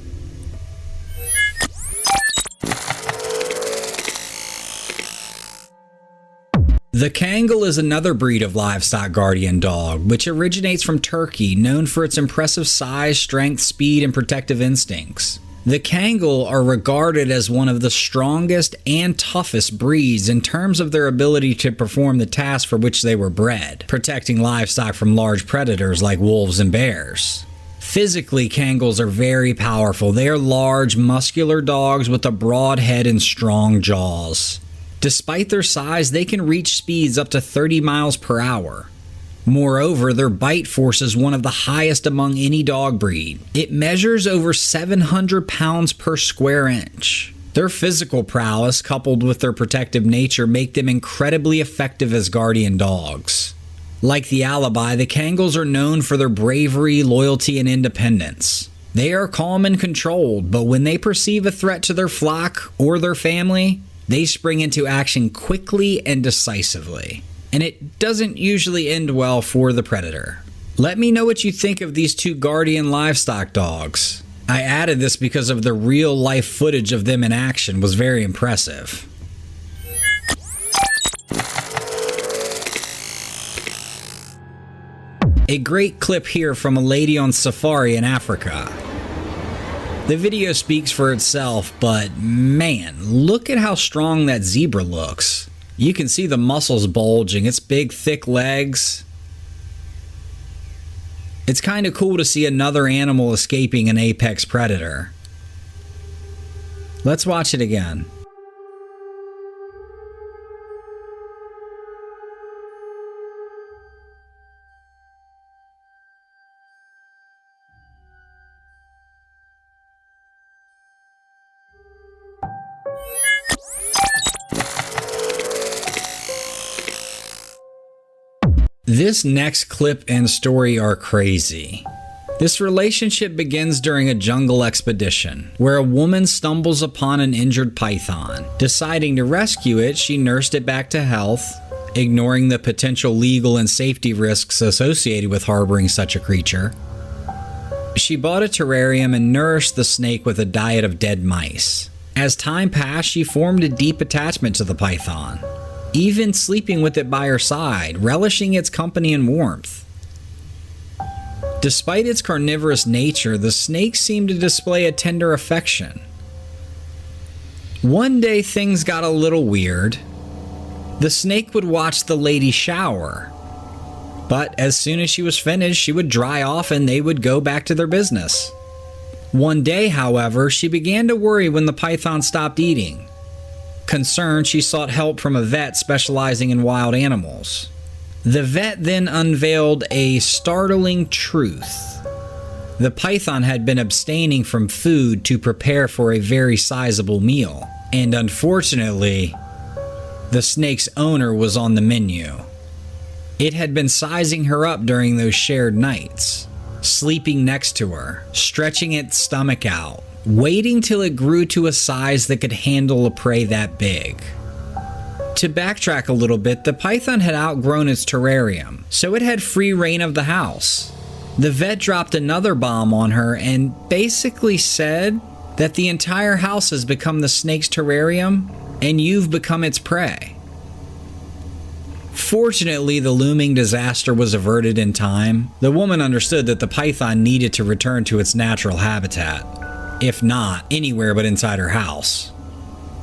S2: The Kangal is another breed of livestock guardian dog, which originates from Turkey, known for its impressive size, strength, speed, and protective instincts. The Kangal are regarded as one of the strongest and toughest breeds in terms of their ability to perform the task for which they were bred, protecting livestock from large predators like wolves and bears. Physically, Kangals are very powerful. They are large, muscular dogs with a broad head and strong jaws. Despite their size, they can reach speeds up to 30 miles per hour. Moreover, their bite force is one of the highest among any dog breed. It measures over 700 pounds per square inch. Their physical prowess, coupled with their protective nature, make them incredibly effective as guardian dogs. Like the Alibi, the Kangals are known for their bravery, loyalty, and independence. They are calm and controlled, but when they perceive a threat to their flock or their family, they spring into action quickly and decisively. And it doesn't usually end well for the predator. Let me know what you think of these two guardian livestock dogs. I added this because of the real life footage of them in action was very impressive. A great clip here from a lady on safari in Africa. The video speaks for itself, but man, look at how strong that zebra looks. You can see the muscles bulging, its big thick legs. It's kind of cool to see another animal escaping an apex predator. Let's watch it again. This next clip and story are crazy. This relationship begins during a jungle expedition, where a woman stumbles upon an injured python. Deciding to rescue it, she nursed it back to health, ignoring the potential legal and safety risks associated with harboring such a creature. She bought a terrarium and nourished the snake with a diet of dead mice. As time passed, she formed a deep attachment to the python, even sleeping with it by her side, relishing its company and warmth. Despite its carnivorous nature, the snake seemed to display a tender affection. One day things got a little weird. The snake would watch the lady shower, but as soon as she was finished, she would dry off and they would go back to their business. One day, however, she began to worry when the python stopped eating. Concerned, she sought help from a vet specializing in wild animals. The vet then unveiled a startling truth. The python had been abstaining from food to prepare for a very sizable meal, and unfortunately, the snake's owner was on the menu. It had been sizing her up during those shared nights, sleeping next to her, stretching its stomach out, waiting till it grew to a size that could handle a prey that big. To backtrack a little bit, the python had outgrown its terrarium, so it had free reign of the house. The vet dropped another bomb on her and basically said that the entire house has become the snake's terrarium and you've become its prey. Fortunately, the looming disaster was averted in time. The woman understood that the python needed to return to its natural habitat, if not anywhere but inside her house.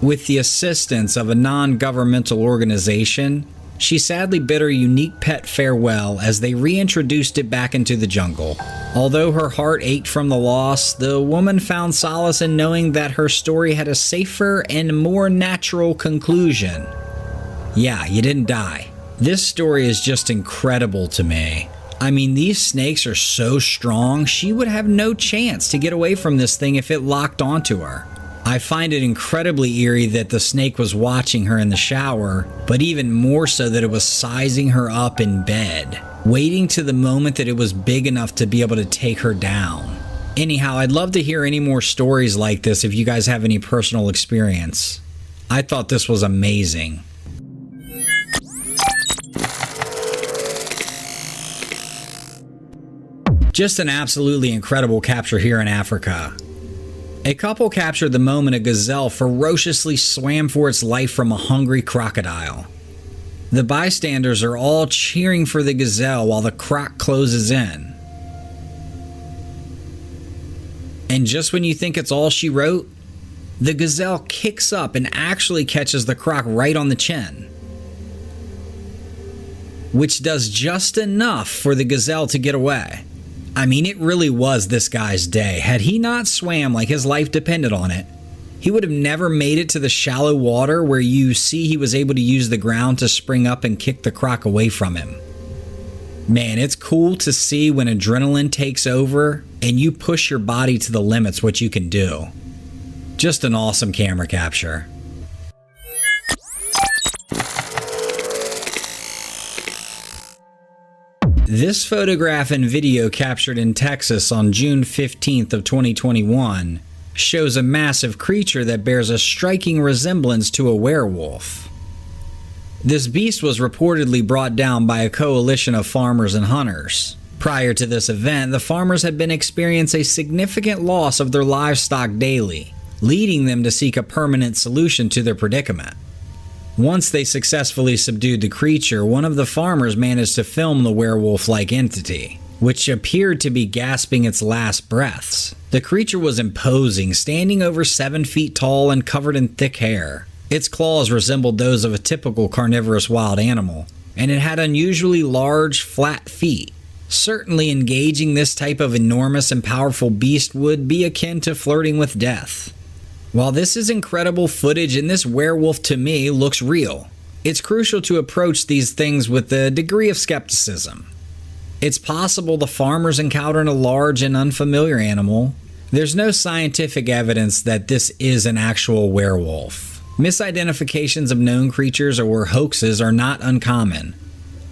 S2: With the assistance of a non-governmental organization, she sadly bid her unique pet farewell as they reintroduced it back into the jungle. Although her heart ached from the loss, the woman found solace in knowing that her story had a safer and more natural conclusion. Yeah, you didn't die. This story is just incredible to me. I mean, these snakes are so strong, she would have no chance to get away from this thing if it locked onto her. I find it incredibly eerie that the snake was watching her in the shower, but even more so that it was sizing her up in bed, waiting to the moment that it was big enough to be able to take her down. Anyhow, I'd love to hear any more stories like this if you guys have any personal experience. I thought this was amazing. Just an absolutely incredible capture here in Africa. A couple captured the moment a gazelle ferociously swam for its life from a hungry crocodile. The bystanders are all cheering for the gazelle while the croc closes in. And just when you think it's all she wrote, the gazelle kicks up and actually catches the croc right on the chin, which does just enough for the gazelle to get away. I mean, it really was this guy's day. Had he not swam like his life depended on it, he would have never made it to the shallow water where you see he was able to use the ground to spring up and kick the croc away from him. Man, it's cool to see when adrenaline takes over and you push your body to the limits what you can do. Just an awesome camera capture. This photograph and video captured in Texas on June 15th of 2021 shows a massive creature that bears a striking resemblance to a werewolf. This beast was reportedly brought down by a coalition of farmers and hunters. Prior to this event, the farmers had been experiencing a significant loss of their livestock daily, leading them to seek a permanent solution to their predicament. Once they successfully subdued the creature, one of the farmers managed to film the werewolf-like entity, which appeared to be gasping its last breaths. The creature was imposing, standing over 7 feet tall and covered in thick hair. Its claws resembled those of a typical carnivorous wild animal, and it had unusually large, flat feet. Certainly engaging this type of enormous and powerful beast would be akin to flirting with death. While this is incredible footage and this werewolf to me looks real, it's crucial to approach these things with a degree of skepticism. It's possible the farmers encountered a large and unfamiliar animal. There's no scientific evidence that this is an actual werewolf. Misidentifications of known creatures or hoaxes are not uncommon.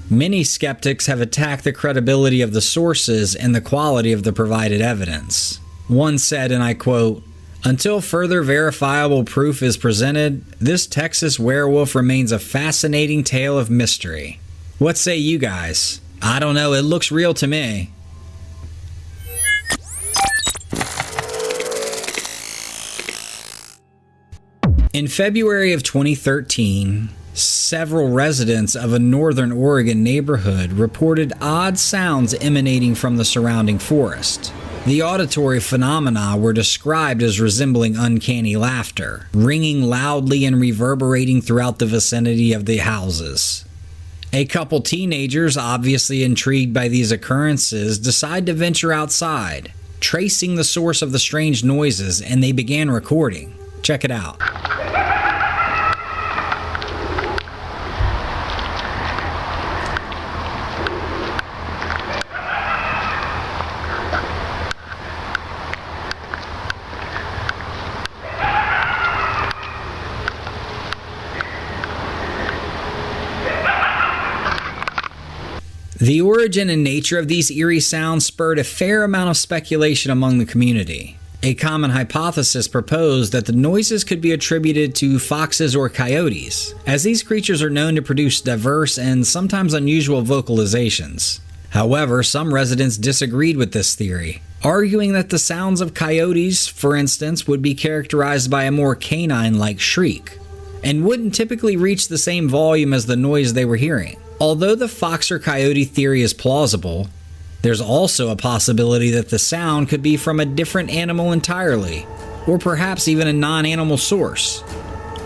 S2: Many skeptics have attacked the credibility of the sources and the quality of the provided evidence. One said, and I quote, "Until further verifiable proof is presented, this Texas werewolf remains a fascinating tale of mystery." What say you guys? I don't know, it looks real to me. In February of 2013, several residents of a northern Oregon neighborhood reported odd sounds emanating from the surrounding forest. The auditory phenomena were described as resembling uncanny laughter, ringing loudly and reverberating throughout the vicinity of the houses. A couple teenagers, obviously intrigued by these occurrences, decide to venture outside, tracing the source of the strange noises, and they began recording. Check it out. The origin and nature of these eerie sounds spurred a fair amount of speculation among the community. A common hypothesis proposed that the noises could be attributed to foxes or coyotes, as these creatures are known to produce diverse and sometimes unusual vocalizations. However, some residents disagreed with this theory, arguing that the sounds of coyotes, for instance, would be characterized by a more canine-like shriek, and wouldn't typically reach the same volume as the noise they were hearing. Although the fox or coyote theory is plausible, there's also a possibility that the sound could be from a different animal entirely, or perhaps even a non-animal source.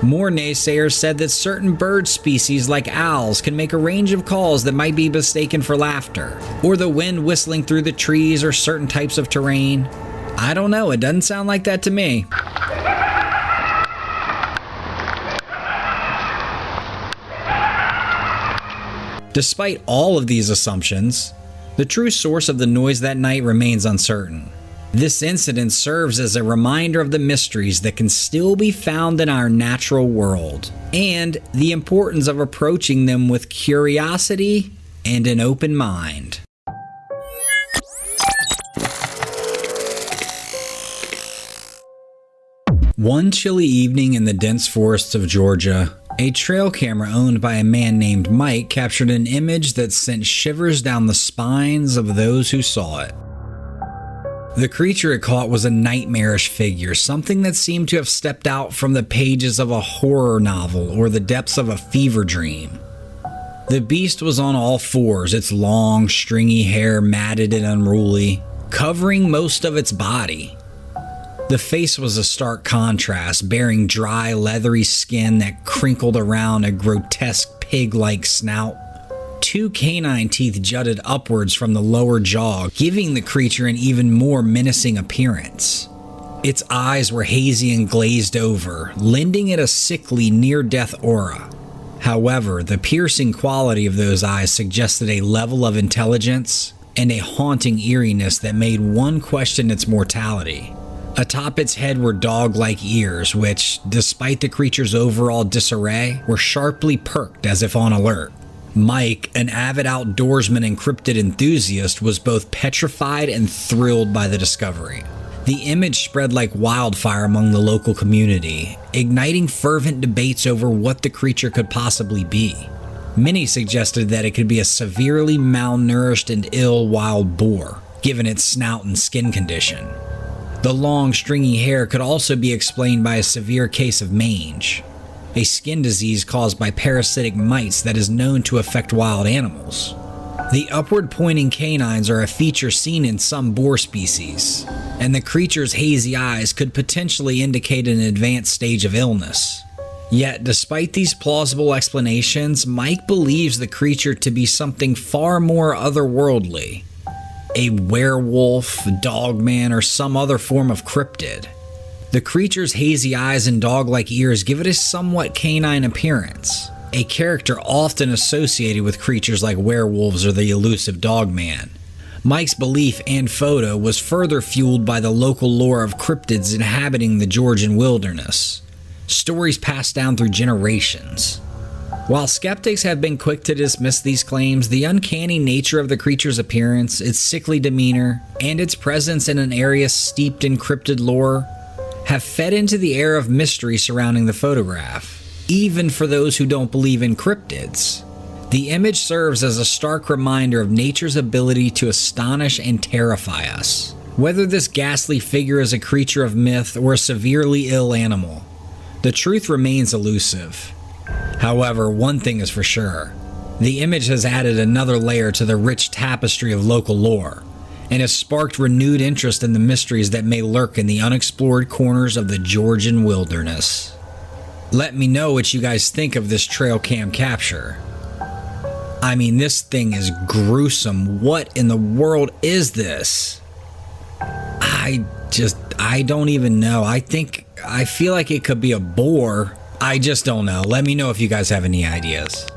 S2: More naysayers said that certain bird species like owls can make a range of calls that might be mistaken for laughter, or the wind whistling through the trees or certain types of terrain. I don't know, it doesn't sound like that to me. Despite all of these assumptions, the true source of the noise that night remains uncertain. This incident serves as a reminder of the mysteries that can still be found in our natural world, and the importance of approaching them with curiosity and an open mind. One chilly evening in the dense forests of Georgia, a trail camera owned by a man named Mike captured an image that sent shivers down the spines of those who saw it. The creature it caught was a nightmarish figure, something that seemed to have stepped out from the pages of a horror novel or the depths of a fever dream. The beast was on all fours, its long, stringy hair matted and unruly, covering most of its body. The face was a stark contrast, bearing dry, leathery skin that crinkled around a grotesque pig-like snout. Two canine teeth jutted upwards from the lower jaw, giving the creature an even more menacing appearance. Its eyes were hazy and glazed over, lending it a sickly, near-death aura. However, the piercing quality of those eyes suggested a level of intelligence and a haunting eeriness that made one question its mortality. Atop its head were dog-like ears, which, despite the creature's overall disarray, were sharply perked as if on alert. Mike, an avid outdoorsman and cryptid enthusiast, was both petrified and thrilled by the discovery. The image spread like wildfire among the local community, igniting fervent debates over what the creature could possibly be. Many suggested that it could be a severely malnourished and ill wild boar, given its snout and skin condition. The long, stringy hair could also be explained by a severe case of mange, a skin disease caused by parasitic mites that is known to affect wild animals. The upward-pointing canines are a feature seen in some boar species, and the creature's hazy eyes could potentially indicate an advanced stage of illness. Yet, despite these plausible explanations, Mike believes the creature to be something far more otherworldly. A werewolf, dogman, or some other form of cryptid. The creature's hazy eyes and dog-like ears give it a somewhat canine appearance, a character often associated with creatures like werewolves or the elusive dogman. Mike's belief and photo was further fueled by the local lore of cryptids inhabiting the Georgian wilderness, stories passed down through generations. While skeptics have been quick to dismiss these claims, the uncanny nature of the creature's appearance, its sickly demeanor, and its presence in an area steeped in cryptid lore have fed into the air of mystery surrounding the photograph, even for those who don't believe in cryptids. The image serves as a stark reminder of nature's ability to astonish and terrify us. Whether this ghastly figure is a creature of myth or a severely ill animal, the truth remains elusive. However, one thing is for sure. The image has added another layer to the rich tapestry of local lore, and has sparked renewed interest in the mysteries that may lurk in the unexplored corners of the Georgian wilderness. Let me know what you guys think of this trail cam capture. I mean, this thing is gruesome. What in the world is this? I don't even know. I feel like it could be a boar. I just don't know. Let me know if you guys have any ideas.